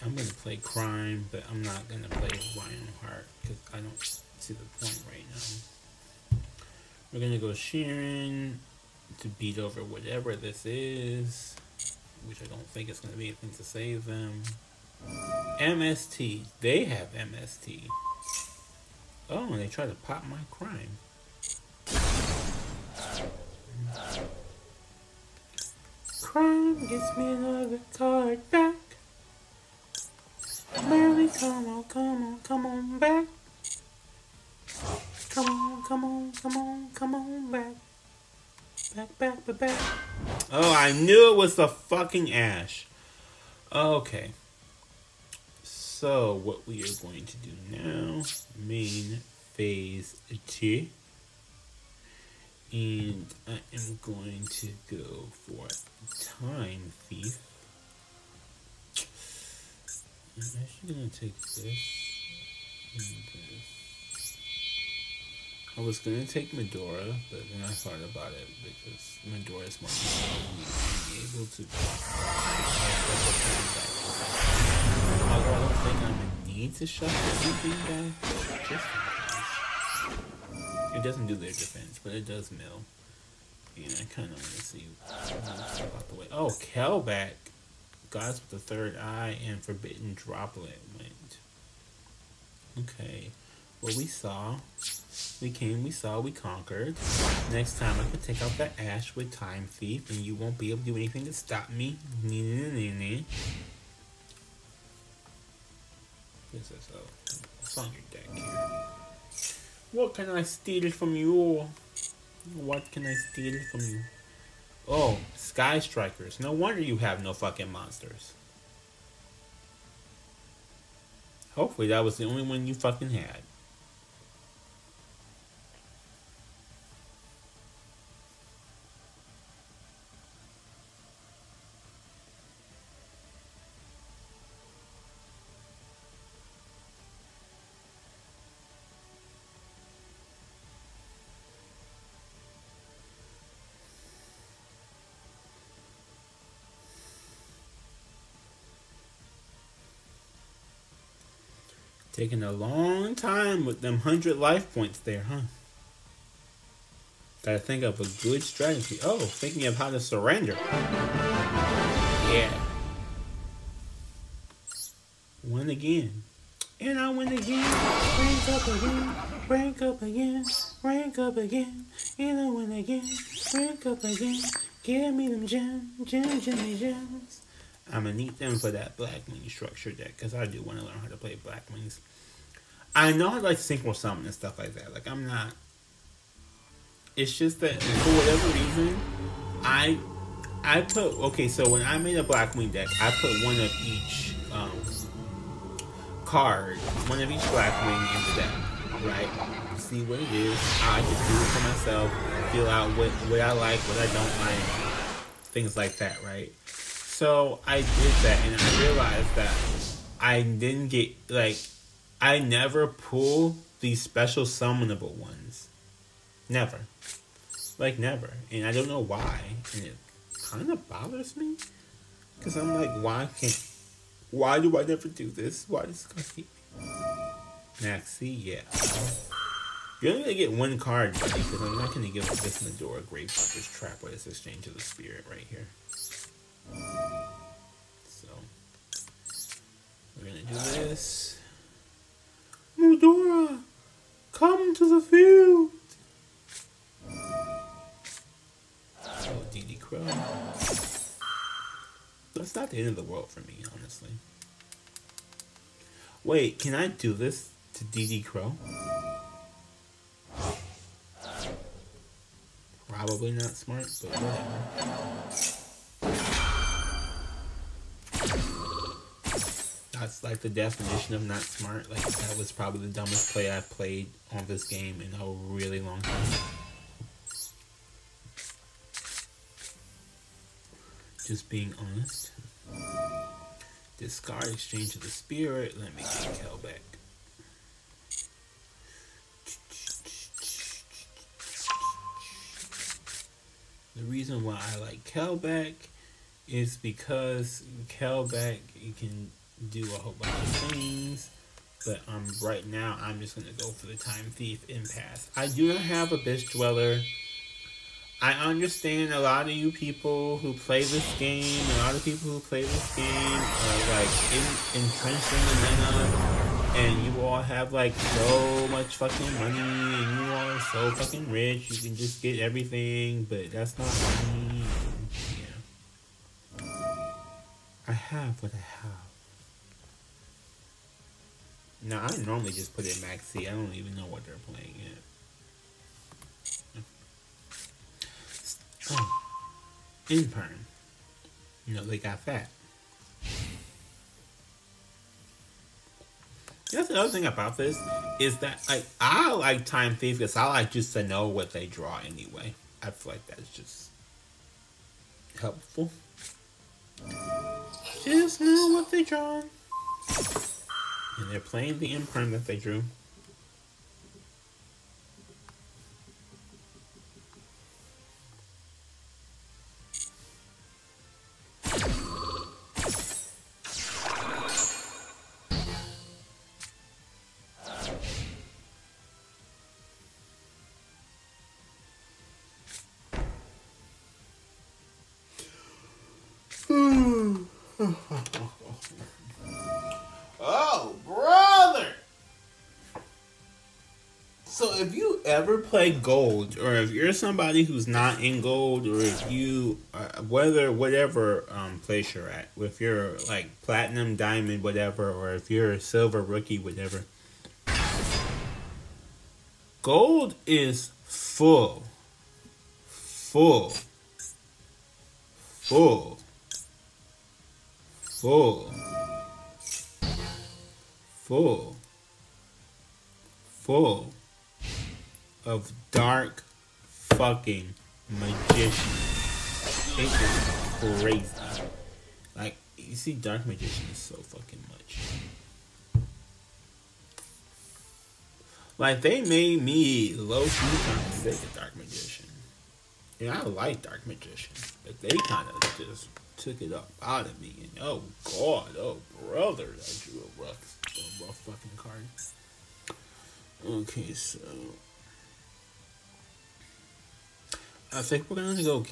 I'm gonna play crime, but I'm not gonna play Lionheart because I don't see the point right now. We're gonna go Sharon to beat over whatever this is, which I don't think it's gonna be anything to save them. MST, they have MST. Oh, and they try to pop my crime. Crime gets me another card back. Merely, come on, come on, come on back. Come on, come on, come on, come on back. Back, back, back, back. Oh, I knew it was the fucking Ash. Okay. So, what we are going to do now, main phase 2. And I am going to go for Time Thief. I'm actually going to take this and this. I was going to take Medora, but then I thought about it because Medora is more able to although I don't think I'm in need to shuffle anything back, just in case. It doesn't do their defense, but it does mill. And I kind of want to see what's out the way. Oh, Kelback. Gods with the Third Eye and Forbidden Droplet went. Okay. Well, we saw. We came, we saw, we conquered. Next time I can take out that Ash with Time Thief and you won't be able to do anything to stop me. This is what's on your deck here? What can I steal from you? What can I steal from you? Oh, Sky Strikers. No wonder you have no fucking monsters. Hopefully that was the only one you fucking had. Taking a long time with them 100 life points there, huh? Gotta think of a good strategy. Oh, thinking of how to surrender. Yeah. Win again. And I win again. Rank up again. Rank up again. Rank up again. And I win again. Rank up again. Give me them gems. I'm gonna need them for that Black Wing structure deck because I do want to learn how to play Black Wings. I know I like synchro summon and stuff like that. Like I'm not. It's just that for whatever reason, I put So when I made a Black Wing deck, I put one of each card, one of each Black Wing in the deck, right? See what it is. I can do it for myself. Feel out what I like, what I don't like, things like that, right? So I did that, and I realized that I didn't get, I never pull these special summonable ones. Never. Never. And I don't know why. And it kind of bothers me. Because I'm like, why do I never do this? Why does this keep me? Maxie, yeah. You're only going to get one card, buddy, because I'm not going to give this Medora Gravekeeper's Trap with this Exchange of the Spirit right here. So we're gonna do this. Medora, come to the field. Oh, DD Crow. That's not the end of the world for me, honestly. Wait, can I do this to DD Crow? Probably not smart, but whatever. That's like the definition of not smart. Like, that was probably the dumbest play I've played on this game in a really long time. Just being honest. Discard, exchange of the spirit. Let me get Kel back. The reason why I like Kel back is because Kel back, you can do a whole bunch of things. But right now, I'm just going to go for the Time Thief Impasse. I do not have Abyss Dweller. I understand a lot of you people who play this game, a lot of people who play this game are like entrenched in the meta, and you all have like so much fucking money, and you all are so fucking rich, you can just get everything, but that's not me. Yeah. I have what I have. Now, I normally just put it max C. I don't even know what they're playing yet. Oh, Imperm. You know, they got fat. That's the other thing about this is that I like Time Thief because I like just to know what they draw anyway. I feel like that's just helpful. Just know what they draw. And they're playing the Imperm that they drew. Oh, brother! So if you ever play gold, or if you're somebody who's not in gold, or if you, whatever place you're at, if you're like platinum, diamond, whatever, or if you're a silver rookie, whatever, gold is full of dark fucking magicians. It's just crazy. Like, you see dark magicians so fucking much. Like, they made me low-key kind of sick of dark magician. And I like dark magician, but they kind of just took it up out of me. And oh god, oh brother, I drew a rough fucking card. Okay, so I think we're gonna go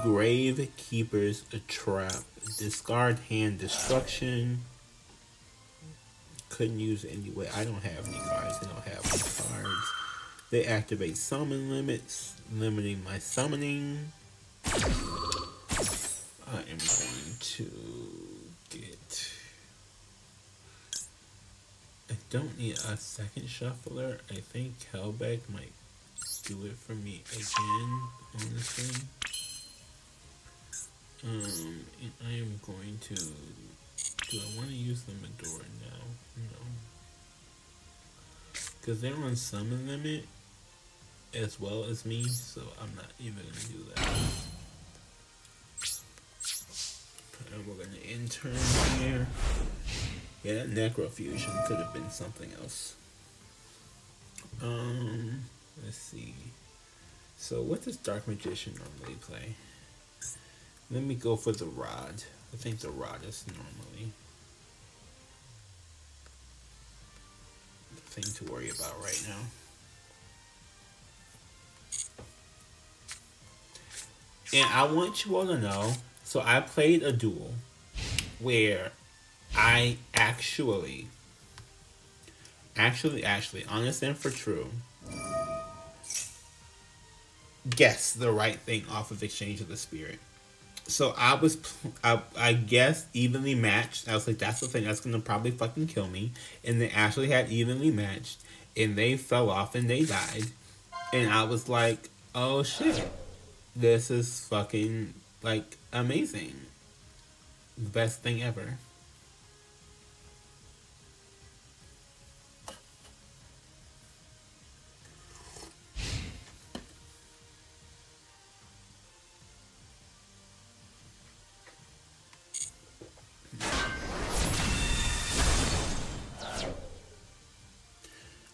Grave Keeper's a Trap. Discard hand destruction. Couldn't use it anyway. I don't have any cards. I don't have any cards. They activate summon limits, limiting my summoning. I am going to get... I don't need a second shuffler. I think Hellback might do it for me again, honestly. And I am going to... Do I want to use the Medora now? No. Because they're on summon limit as well as me, so I'm not even going to do that. And we're going to intern here. Yeah, that Necrofusion could have been something else. Let's see. So what does Dark Magician normally play? Let me go for the Rod. I think the Rod is normally the thing to worry about right now. And I want you all to know, so I played a duel where I actually, honest and for true, guessed the right thing off of Exchange of the Spirit. So I guessed evenly matched. I was like, that's the thing that's gonna probably fucking kill me. And they actually had evenly matched, and they fell off and they died. And I was like, oh shit, this is fucking like amazing. The best thing ever.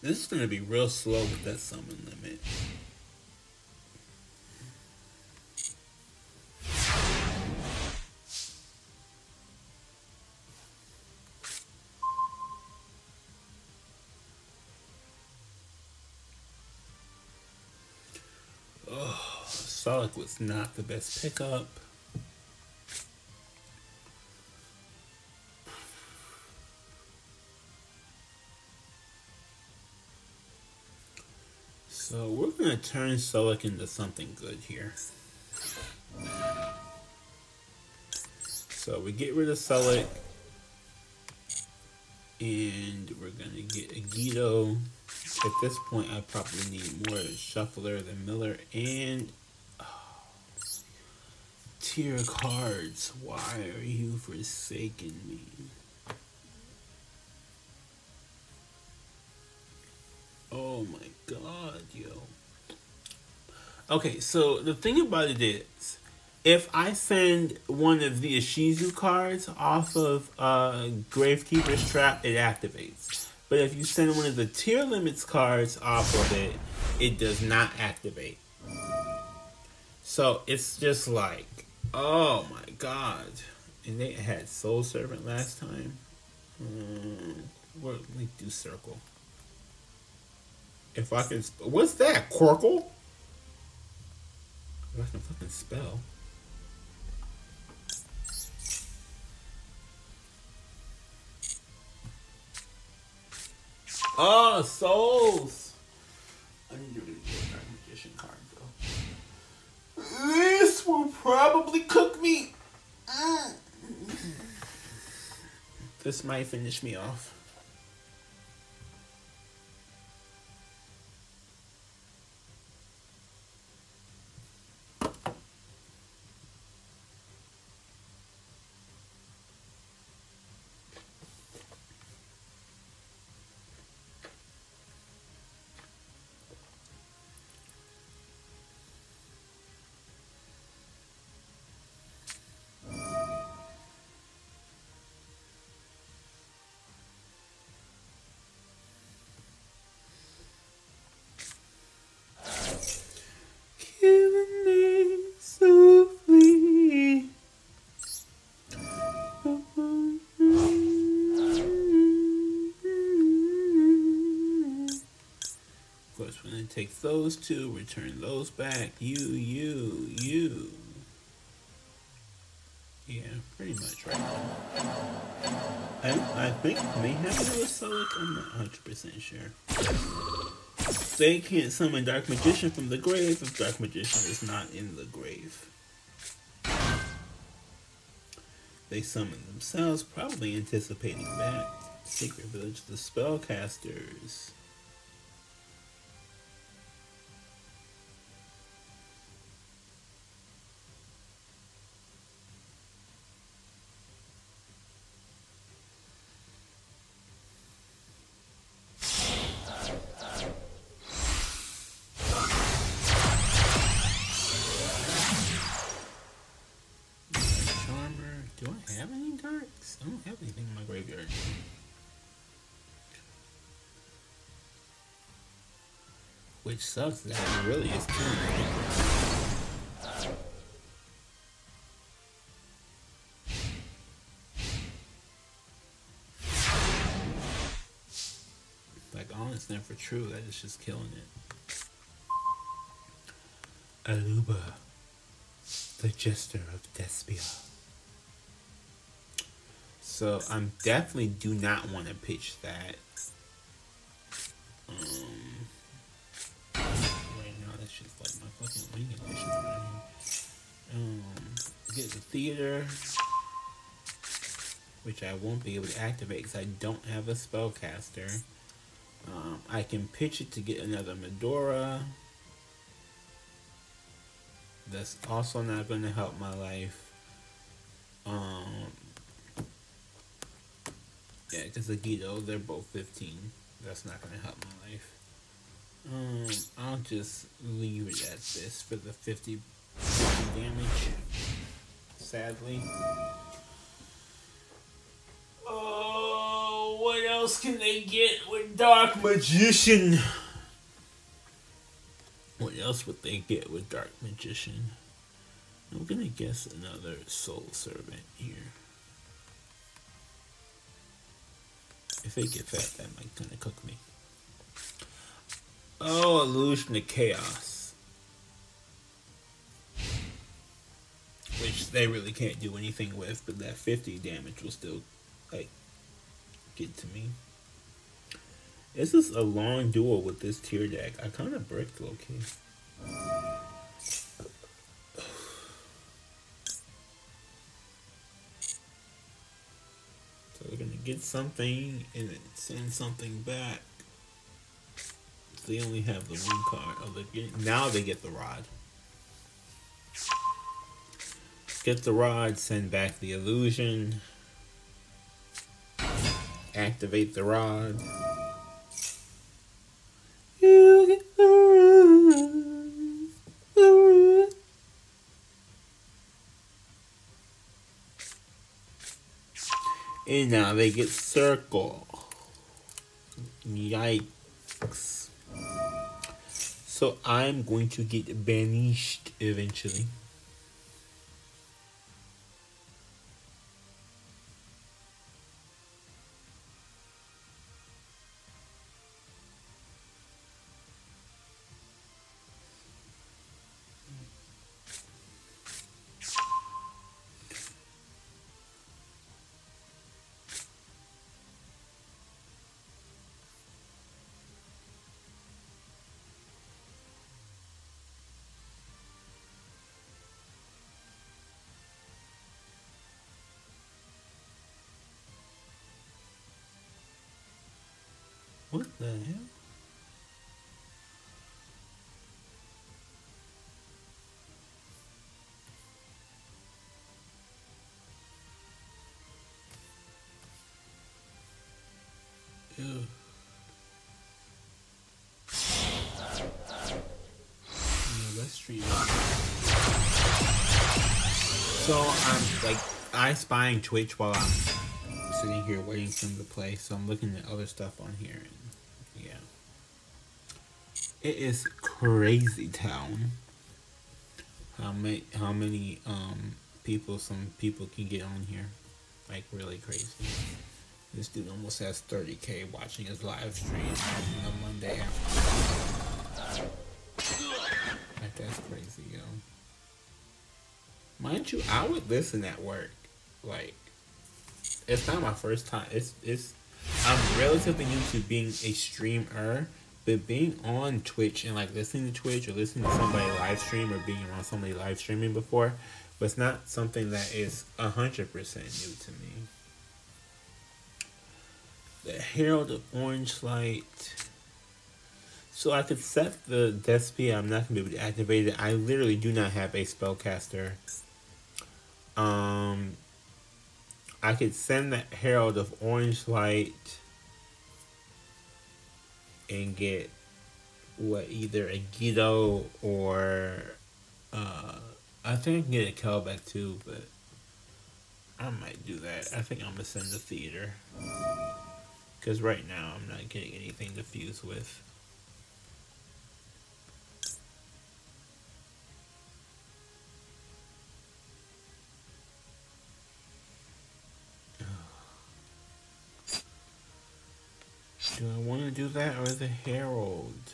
This is going to be real slow with that summon limit. Oh, Solid was not the best pickup. So we're going to turn Sulic into something good here. So we get rid of Sulic, and we're going to get a YuGiOh. At this point, I probably need more Shuffler than Miller, and tier cards. Why are you forsaking me? Oh my god, yo. Okay, so the thing about it is, if I send one of the Ishizu cards off of Gravekeeper's Trap, it activates. But if you send one of the tier limits cards off of it, it does not activate. So it's just like, oh my god. And they had Soul Servant last time. Let me do Circle. If I can... What's that? Corkle? If I can fucking spell. Oh, souls! I need to really get a Dark Magician card, though. This will probably cook me! This might finish me off. Take those two, return those back. You. Yeah, pretty much right now. I think may have to do a Sulic. I'm not 100% sure. They can't summon Dark Magician from the grave if Dark Magician is not in the grave. They summon themselves, probably anticipating that. Sacred Village of the Spellcasters. Do I have any darks? I don't have anything in my graveyard. Which sucks that it really is killing me. Like, honest, never true. That is just killing it. Aluba, the Jester of Despia. So I definitely do not want to pitch that. Right now, that's just like my fucking wing edition right here. Get the theater, which I won't be able to activate because I don't have a spellcaster. I can pitch it to get another Medora. That's also not going to help my life. Yeah, because the YuGiOh, they're both 15. That's not going to help my life. I'll just leave it at this for the 50 damage. Sadly. Oh, what else else can they get with Dark Magician? What else would they get with Dark Magician? I'm gonna guess another Soul Servant here. If they get that might kinda cook me. Oh, Illusion of Chaos. Which they really can't do anything with, but that 50 damage will still, like, get to me. This is a long duel with this tier deck. I kind of bricked low-key. So we're gonna get something and then send something back. So they only have the one card. Oh, now they get the rod. Get the rod, send back the illusion. Activate the rod. You get the rod. And now they get circle. Yikes. So I'm going to get banished eventually. What the hell? Ew. No, let's treat it. So I'm like spying Twitch while I'm sitting here waiting for them to play. So I'm looking at other stuff on here. And yeah, it is crazy town. How many people some people can get on here, like really crazy. This dude almost has 30K watching his live stream on a Monday afternoon. Like, that's crazy, yo. Mind you, I would listen at work. Like, it's not my first time. I'm relatively new to being a streamer, but being on Twitch and like listening to Twitch or listening to somebody live stream or being around somebody live streaming before was not something that is 100% new to me. The Herald of Orange Light. So I could set the Despia. I'm not going to be able to activate it. I literally do not have a spellcaster. I could send that Herald of Orange Light and get either a YuGiOh or I think I can get a Kelbeck too, but I might do that. I think I'm going to send the Theater. Because right now, I'm not getting anything to fuse with. Do I want to do that or the Herald?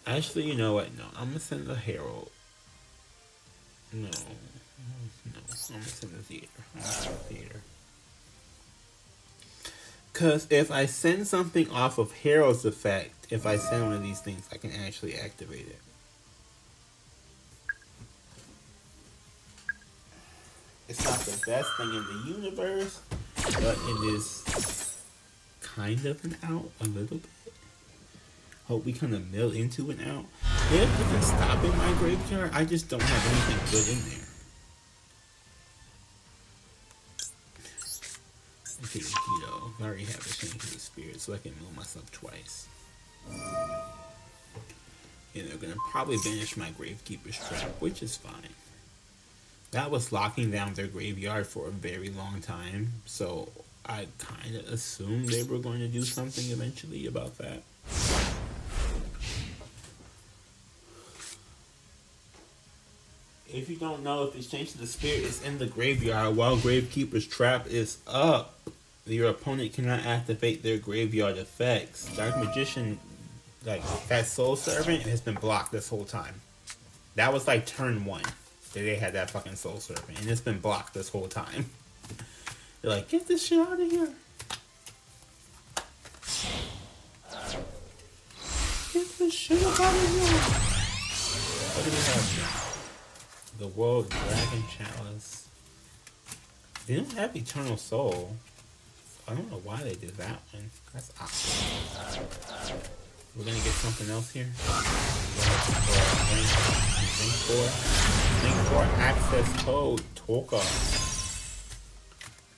Actually, you know what? No, I'm going to send the Herald. No, I'm going to send the Theater. Because if I send something off of Herald's effect, if I send one of these things, I can actually activate it. It's not the best thing in the universe, but it is kind of an out, a little bit. Hope we kind of mill into an out. If it can stop in my graveyard, I just don't have anything good in there. Okay, YuGiOh. I already have a Change of the Spirit, so I can mill myself twice. And they're going to probably banish my Gravekeeper's Trap, which is fine. That was locking down their graveyard for a very long time, so I kind of assumed they were going to do something eventually about that. If you don't know, if it's changed to the spirit is in the graveyard while Gravekeeper's trap is up, your opponent cannot activate their graveyard effects. Dark Magician, like that Soul Servant, has been blocked this whole time. That was like turn 1 that they had that fucking Soul Servant, and it's been blocked this whole time. They're like, get this shit out of here. Get this shit out of here. What do we have here? The World Dragon Chalice. They don't have Eternal Soul. I don't know why they did that one. That's awesome. We're gonna get something else here. Link 4 access code Tolka.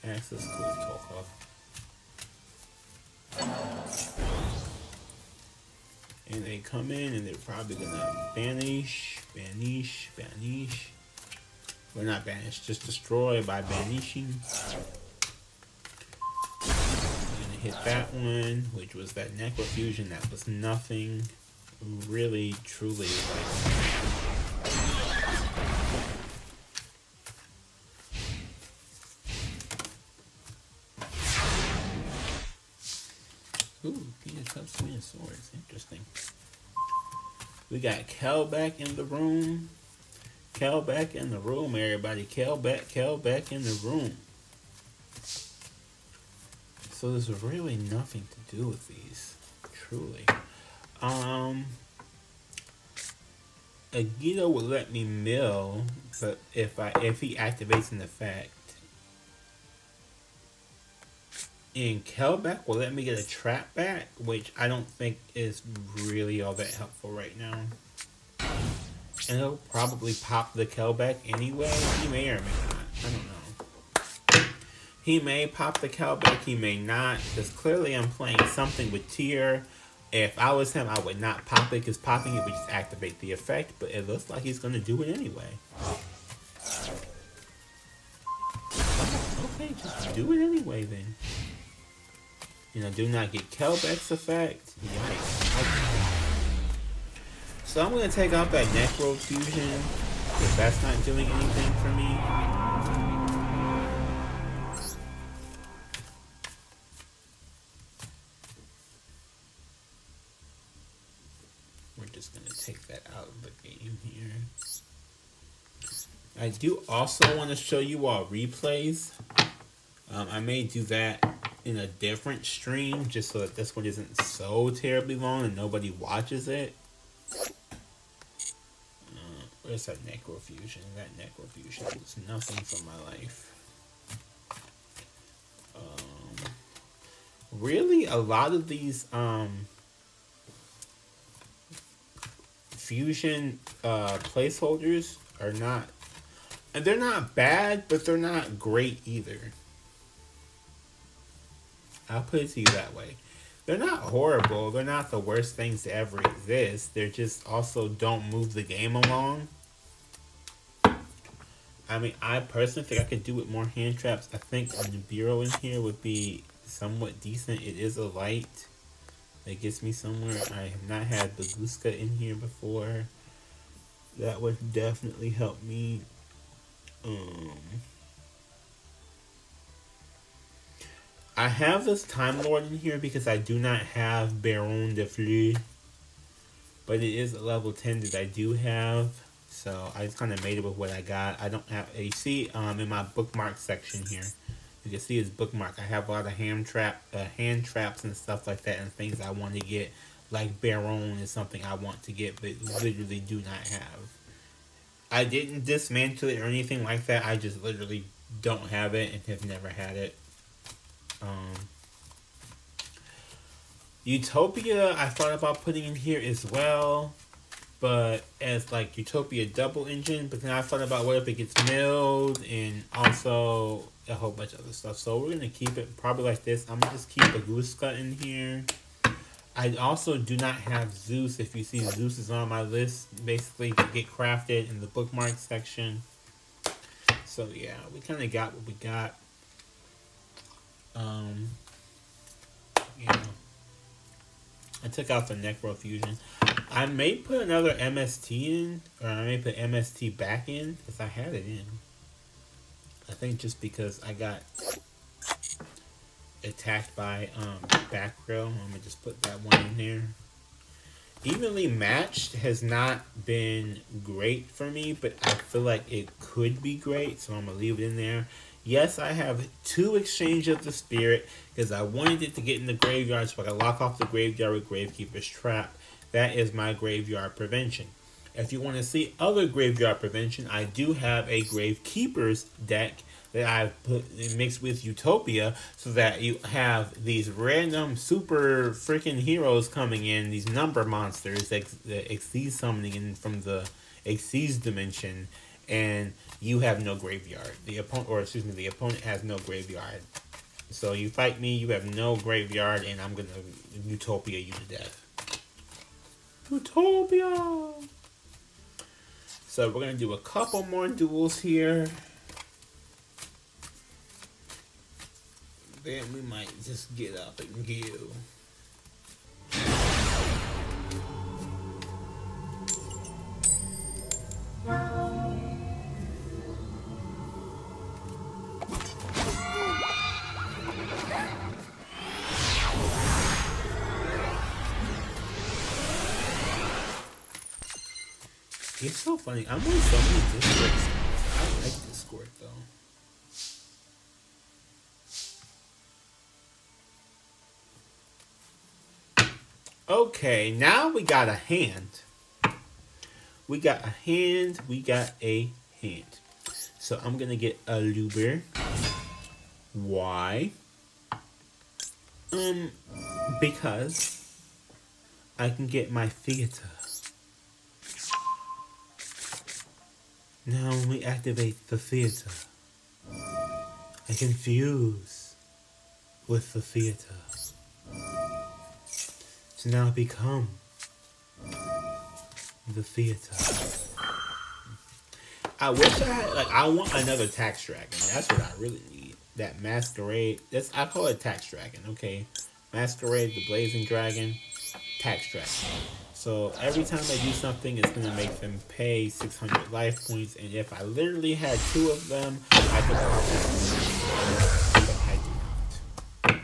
Access code Tolka. And they come in and they're probably gonna banish. Well, not banish, just destroy by banishing. I'm gonna hit that one, which was that necrofusion. That was nothing really, truly like. Ooh, Peter Cups, Queen of Swords. Interesting. We got Kel back in the room. Kel back in the room, everybody. Kel back in the room. So there's really nothing to do with these, truly. YuGiOh will let me mill, but if he activates an effect. And Kelbeck will let me get a trap back, which I don't think is really all that helpful right now. And he'll probably pop the Kelbeck anyway. He may or may not. I don't know. He may pop the Kelbeck, he may not. Because clearly I'm playing something with tier. If I was him, I would not pop it, because popping it would just activate the effect. But it looks like he's going to do it anyway. Okay, just do it anyway then. You know, do not get Kelbeck's effect. Yikes. Okay. So I'm going to take out that necrofusion, because that's not doing anything for me. We're just going to take that out of the game here. I do also want to show you all replays. I may do that in a different stream, just so that this one isn't so terribly long and nobody watches it. Where's that necrofusion? That necrofusion was nothing for my life. Really, a lot of these fusion placeholders are not, and they're not bad, but they're not great either. I'll put it to you that way. They're not horrible. They're not the worst things to ever exist. They're just also don't move the game along. I mean, I personally think I could do with more hand traps. I think the bureau in here would be somewhat decent. It is a light that gets me somewhere. I have not had the Guska in here before. That would definitely help me. I have this Time Lord in here because I do not have Baron de Fleur. But it is a level 10 that I do have. So I just kind of made it with what I got. I don't have, you see in my bookmark section here. You can see his bookmark. I have a lot of hand traps and stuff like that, and things I want to get. Like Baron is something I want to get, but literally do not have. I didn't dismantle it or anything like that. I just literally don't have it and have never had it. Utopia, I thought about putting in here as well, but as like Utopia double engine. But then I thought about what if it gets milled, and also a whole bunch of other stuff. So we're gonna keep it probably like this. I'm gonna just keep a Guska in here. I also do not have Zeus. If you see, Zeus is on my list basically to get crafted in the bookmark section. So yeah, we kind of got what we got. Um, you know, I took out the Necrofusion. I may put another MST in, or I may put MST back in, because I had it in. I think just because I got attacked by back row, I'm going to just put that one in there. Evenly matched has not been great for me, but I feel like it could be great, so I'm going to leave it in there. Yes, I have 2 Exchange of the Spirit, because I wanted it to get in the graveyard, so I can lock off the graveyard with Gravekeeper's Trap. That is my graveyard prevention. If you want to see other graveyard prevention, I do have a Gravekeeper's deck that I've put mixed with Utopia, so that you have these random super freaking heroes coming in, these number monsters that exceed summoning in from the exceeds dimension, and you have no graveyard. The opponent has no graveyard. So you fight me, you have no graveyard, and I'm gonna Utopia you to death. Utopia! So we're gonna do a couple more duels here. Then we might just get up and go. It's so funny. I'm on so many Discord servers. I like Discord though. Okay, now we got a hand. We got a hand. So I'm gonna get a Luber. Why? Because I can get my theater. Now when we activate the theater, I can fuse with the theater. To now become the theater. I wish I had, I want another Tax Dragon. That's what I really need. That Masquerade. I call it Tax Dragon, okay? Masquerade, the Blazing Dragon, Tax Dragon. So every time I do something, it's going to make them pay 600 life points. And if I literally had 2 of them, I could probably... But I do not.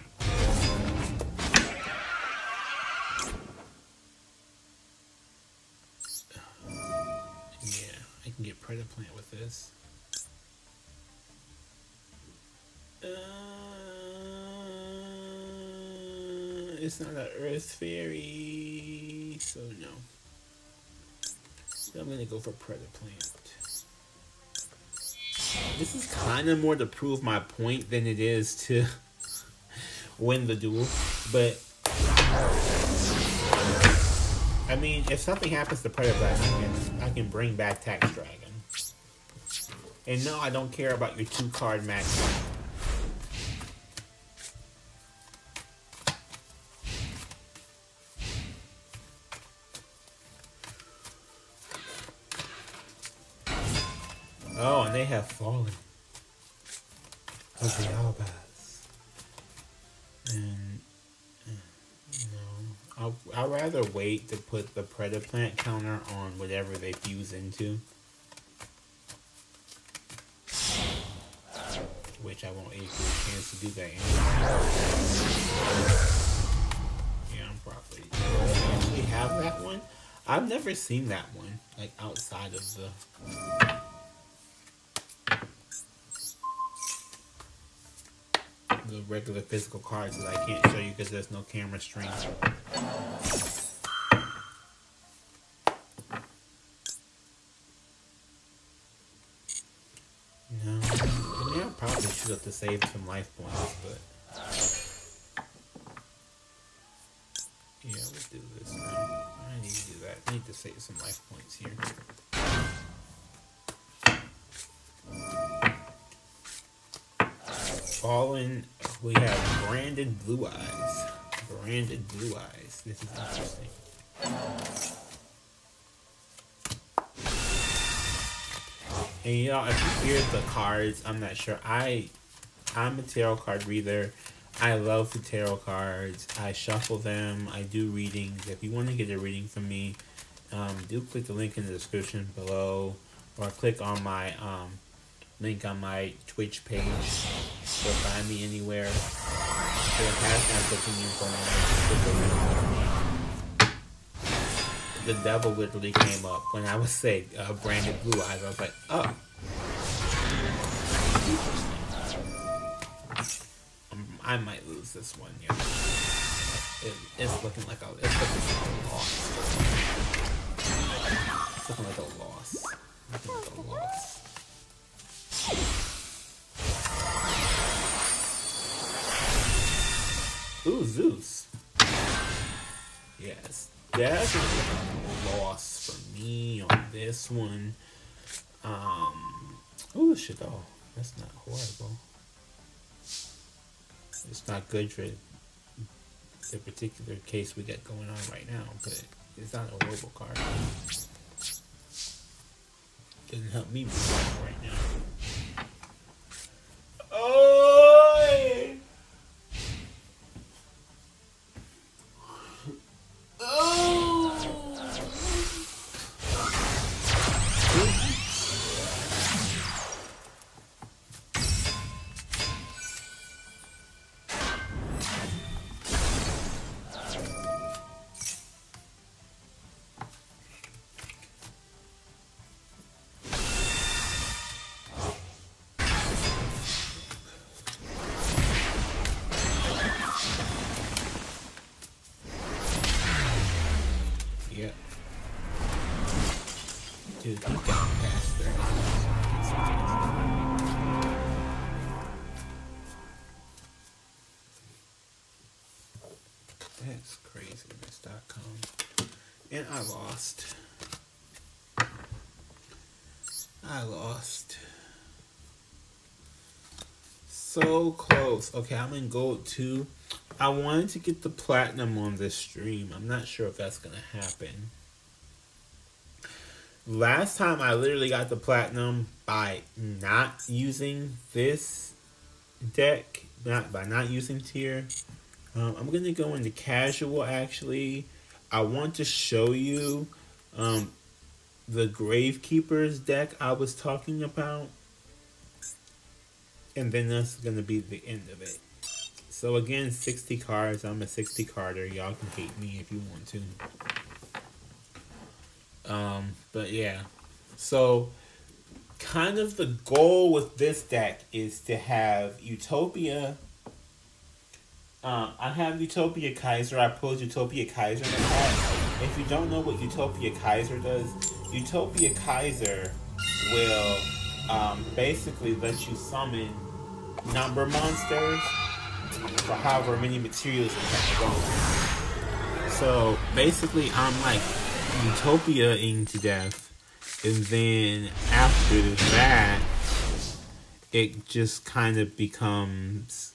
Yeah, I can get Predator Plant with this. It's not an Earth Fairy, so no. So I'm going to go for Predator Plant. This is kind of more to prove my point than it is to win the duel. But, I mean, if something happens to Predator Plant, I can bring back Tax Dragon. And no, I don't care about your 2-card max. Oh, and they have fallen. Of the Albaz. And, no. I'd rather wait to put the Predator Plant counter on whatever they fuse into. Which I won't get a chance to do that anyway. Yeah, I'm probably... Do I actually have that one? I've never seen that one. Like, outside of the regular physical cards that I can't show you because there's no camera stream. No, I mean, I probably should have to save some life points, but yeah, let's do this now. I need to do that. I need to save some life points here. Fallen, we have Branded Blue Eyes. Branded Blue Eyes. This is interesting. And y'all, if you hear the cards, I'm not sure. I'm a tarot card reader. I love the tarot cards. I shuffle them. I do readings. If you want to get a reading from me, do click the link in the description below, or click on my link on my Twitch page to find me anywhere. So it has my booking info. The devil literally came up when I was saying branded blue eyes. I was like, oh. I might lose this one, yeah. It's looking like a loss. It's looking like a loss. Ooh, Zeus. Yes, definitely a loss for me on this one. Ooh, shit, oh, that's not horrible. It's not good for the particular case we got going on right now, but it's not a horrible card. Doesn't help me right now. Oh! Oh! Yeah. Dude, he got past there. That's craziness.com. And I lost. So close. Okay, I'm in gold 2. I wanted to get the platinum on this stream. I'm not sure if that's going to happen. Last time I literally got the platinum by not using this deck, by not using tier. I'm going to go into casual actually. I want to show you the Gravekeeper's deck I was talking about. And then that's going to be the end of it. So again, 60 cards. I'm a 60 carder. Y'all can hate me if you want to. But yeah. So kind of the goal with this deck is to have Utopia. I have Utopia Kaiser. I pulled Utopia Kaiser in the past. If you don't know what Utopia Kaiser does, Utopia Kaiser will basically let you summon number monsters for however many materials you have to go. So basically I'm like Utopia-ing to death, and then after that it just kind of becomes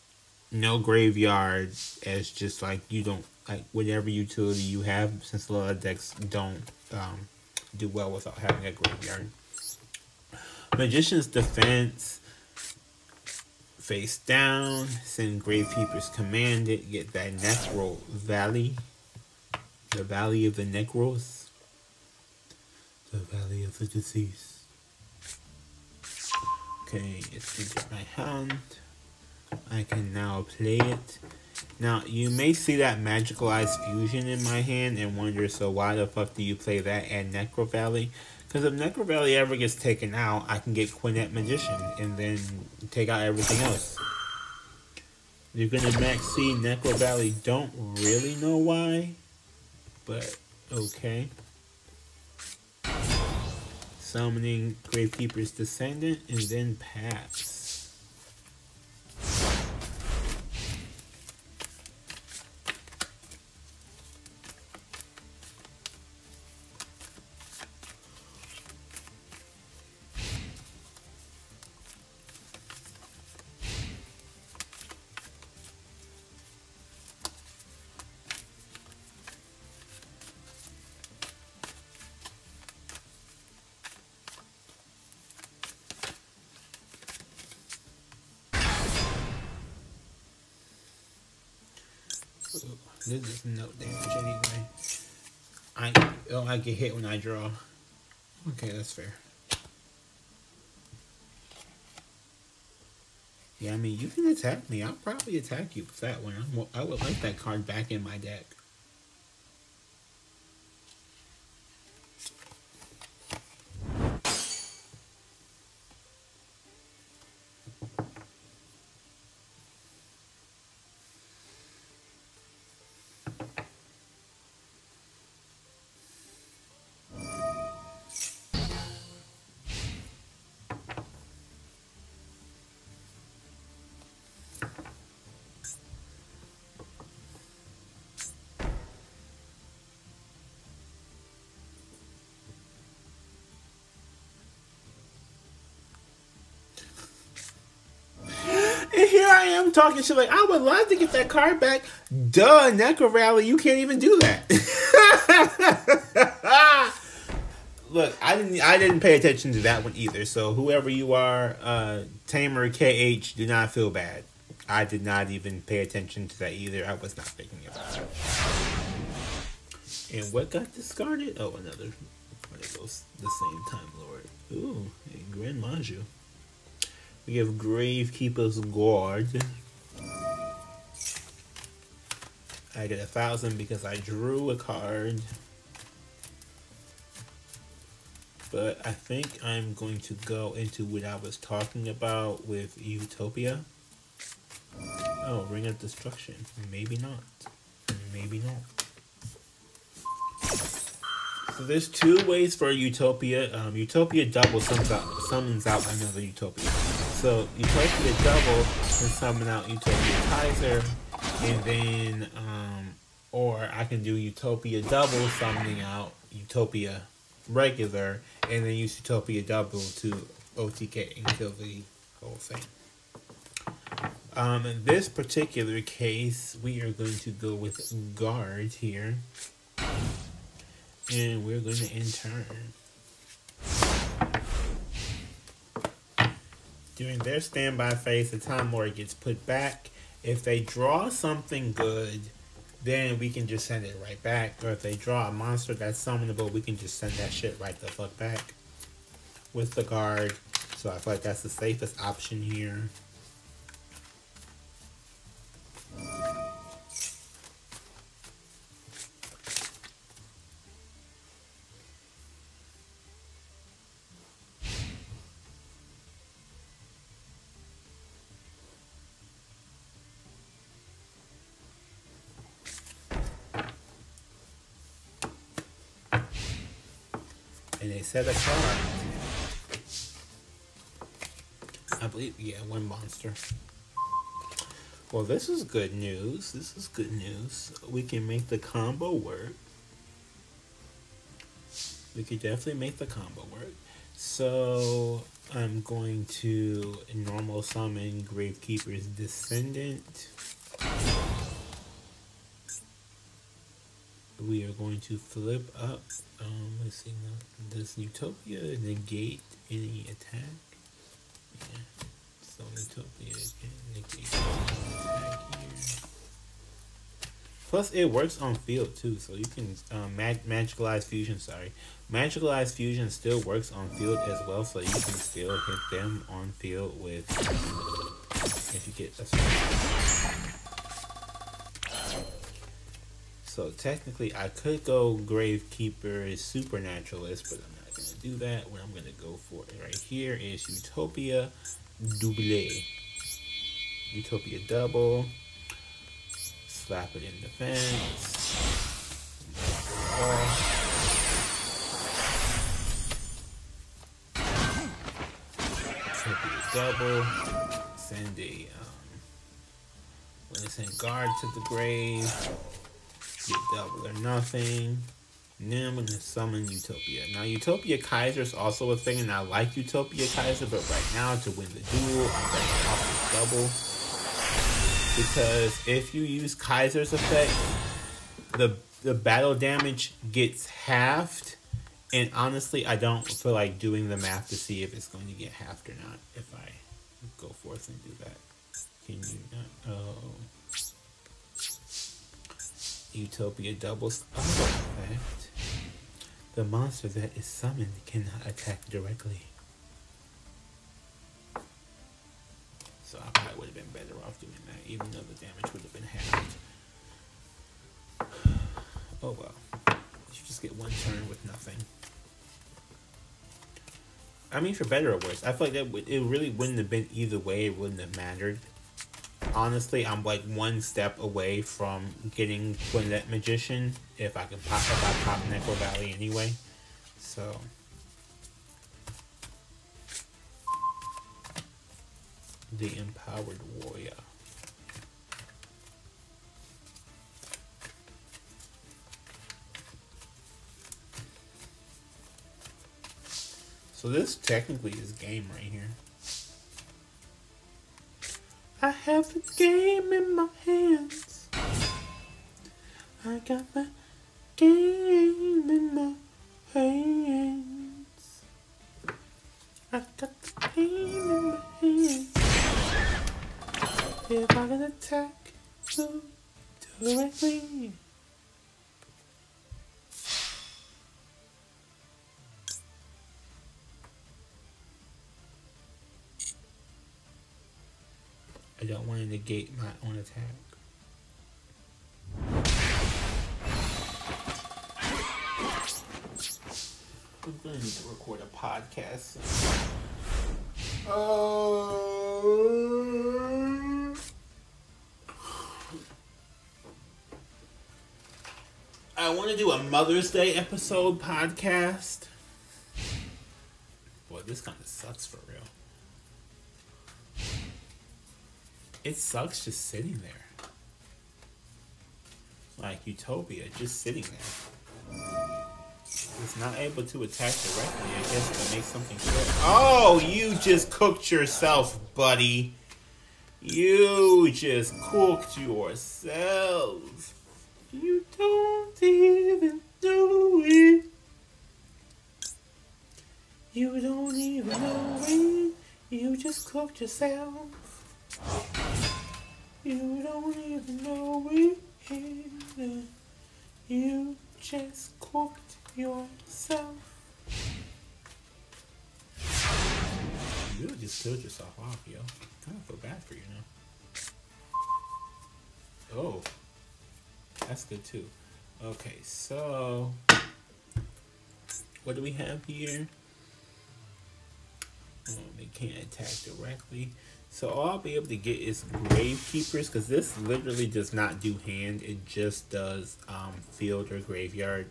no graveyard, as just like you don't like whatever utility you have, since a lot of decks don't do well without having a graveyard. Magician's Defense, face down, send Gravekeeper's Commanded, get that Necro Valley, the Valley of the Necros, the Valley of the Deceased. Okay, it's into my hand. I can now play it. Now, you may see that Magical Eyes Fusion in my hand and wonder, so why the fuck do you play that and Necro Valley? Because if Necro Valley ever gets taken out, I can get Quinette Magician and then take out everything else. You're gonna max C Necro Valley. Don't really know why, but okay. Summoning Gravekeeper's Descendant and then pass. Ooh, this is no damage anyway. I get hit when I draw. Okay, that's fair. Yeah, I mean, you can attack me. I'll probably attack you with that one. I would like that card back in my deck. And here I am talking shit like, I would love to get that card back. Duh, Necro Rally, you can't even do that. Look, I didn't pay attention to that one either. So whoever you are, Tamer KH, do not feel bad. I did not even pay attention to that either. I was not thinking about it. And what got discarded? Oh, another one of those, the same Time Lord. Ooh, a Grand Maju. We have Gravekeeper's Guard. I get 1,000 because I drew a card. But I think I'm going to go into what I was talking about with Utopia. Oh, Ring of Destruction. Maybe not. Maybe not. So there's two ways for Utopia. Utopia double summons out another Utopia. So Utopia double can summon out Utopia Kaiser, and then or I can do Utopia double summoning out Utopia regular, and then use Utopia double to OTK and kill the whole thing. In this particular case, we are going to go with Guard here. And we're going to end turn. During their standby phase, the Time Lord gets put back. If they draw something good, then we can just send it right back. Or if they draw a monster that's summonable, we can just send that shit right the fuck back with the Guard. So I feel like that's the safest option here. And they set a card. I believe, yeah, one monster. Well, this is good news. This is good news. We can make the combo work. We could definitely make the combo work. So I'm going to normal summon Gravekeeper's Descendant. We are going to flip up. Let's see now. Does Utopia negate any attack? Yeah. So Utopia can negate any attack here. Plus, it works on field too, so you can Magicalized Fusion. Sorry, Magicalized Fusion still works on field as well, so you can still hit them on field with if you get a certain. So technically, I could go Gravekeeper Supernaturalist, but I'm not going to do that. What I'm going to go for right here is Utopia Duel. Utopia double. Slap it in defense. Utopia double. Send a send Guard to the grave. Get double or nothing. And then I'm going to summon Utopia. Now, Utopia Kaiser is also a thing, and I like Utopia Kaiser, but right now, to win the duel, I'm going to off the double. Because if you use Kaiser's effect, the battle damage gets halved, and honestly, I don't feel like doing the math to see if it's going to get halved or not if I go forth and do that. Can you not? Oh. Utopia doubles effect. The monster that is summoned cannot attack directly. So I probably would have been better off doing that, even though the damage would have been halved. Oh well. You just get one turn with nothing. I mean, for better or worse, I feel like it really wouldn't have been either way. It wouldn't have mattered. Honestly, I'm like one step away from getting Quintet Magician if I pop Necro Valley anyway. So the Empowered Warrior. So this technically is game right here. I have the game in my hands. I got my game in my hands. I got the game in my hands. If I can attack you directly. I don't want to negate my own attack. I'm going to need to record a podcast. I want to do a Mother's Day episode podcast. Boy, this kind of sucks for real. It sucks just sitting there. Like Utopia, just sitting there. It's not able to attack directly. I guess to make something short. Oh, you just cooked yourself, buddy. You just cooked yourself. You don't even know it. You don't even know it. You just cooked yourself. You don't even know it. You just cooked yourself. You really just killed yourself off, yo. Kind of feel bad for you now. Oh, that's good too. Okay, so what do we have here? They can't attack directly. So all I'll be able to get is Gravekeepers, because this literally does not do hand. It just does field or graveyard.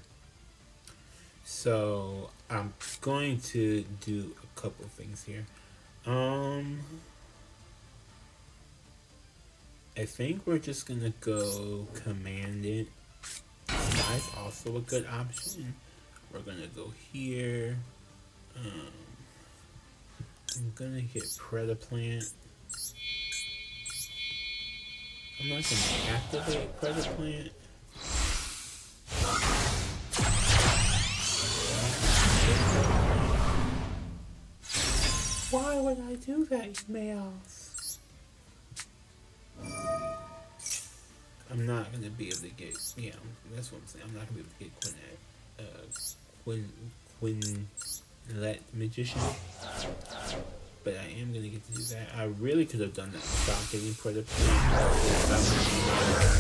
So I'm going to do a couple things here. I think we're just going to go Command It. Sky's also a good option. We're going to go here. I'm going to hit Predaplant. I'm not going to activate Predaplant. Why would I do that, you may ask? I'm not going to be able to get... Yeah, that's what I'm saying. I'm not going to be able to get Quintet Magician. But I am going to get to do that. I really could have done that without getting Predaplant. I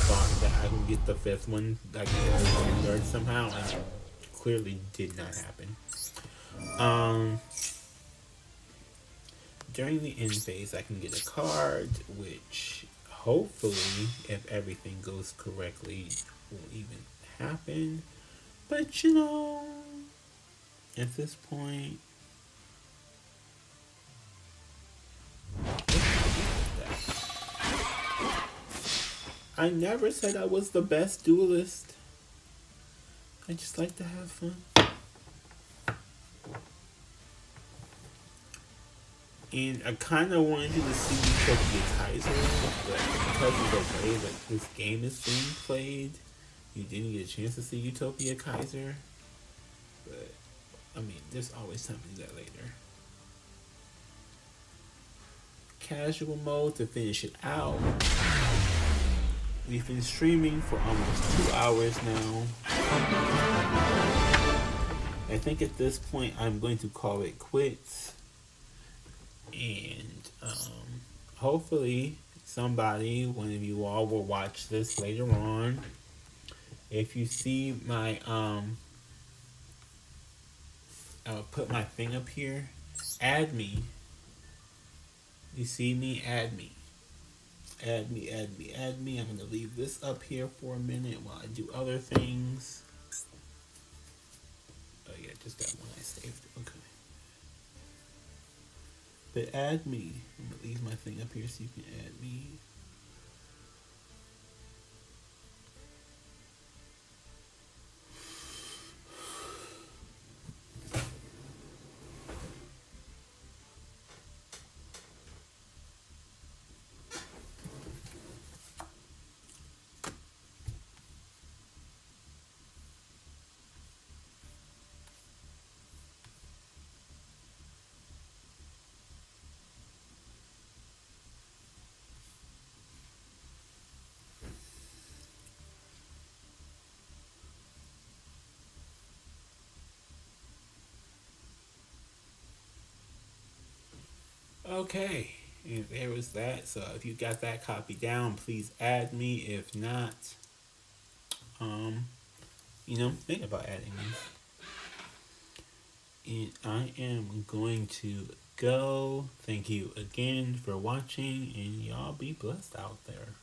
thought that I would get the fifth one. I can get the third somehow. And clearly did not happen. During the end phase, I can get a card, which hopefully, if everything goes correctly, will even happen. But you know, at this point, I never said I was the best duelist. I just like to have fun. And I kind of wanted you to see Utopia Kaiser, but because of the way that this game is being played, you didn't get a chance to see Utopia Kaiser. But, I mean, there's always time to do that later. Casual mode to finish it out. We've been streaming for almost 2 hours now. I think at this point I'm going to call it quits. And hopefully somebody, one of you all, will watch this later on. If you see my I'll put my thing up here. Add me. You see me? Add me. Add me, add me, add me. I'm going to leave this up here for a minute while I do other things. Oh yeah, just that one I saved. Okay. But add me. I'm going to leave my thing up here so you can add me. Okay, and there was that. So if you got that copy down, please add me. If not, think about adding me. And I am going to go. Thank you again for watching, and y'all be blessed out there.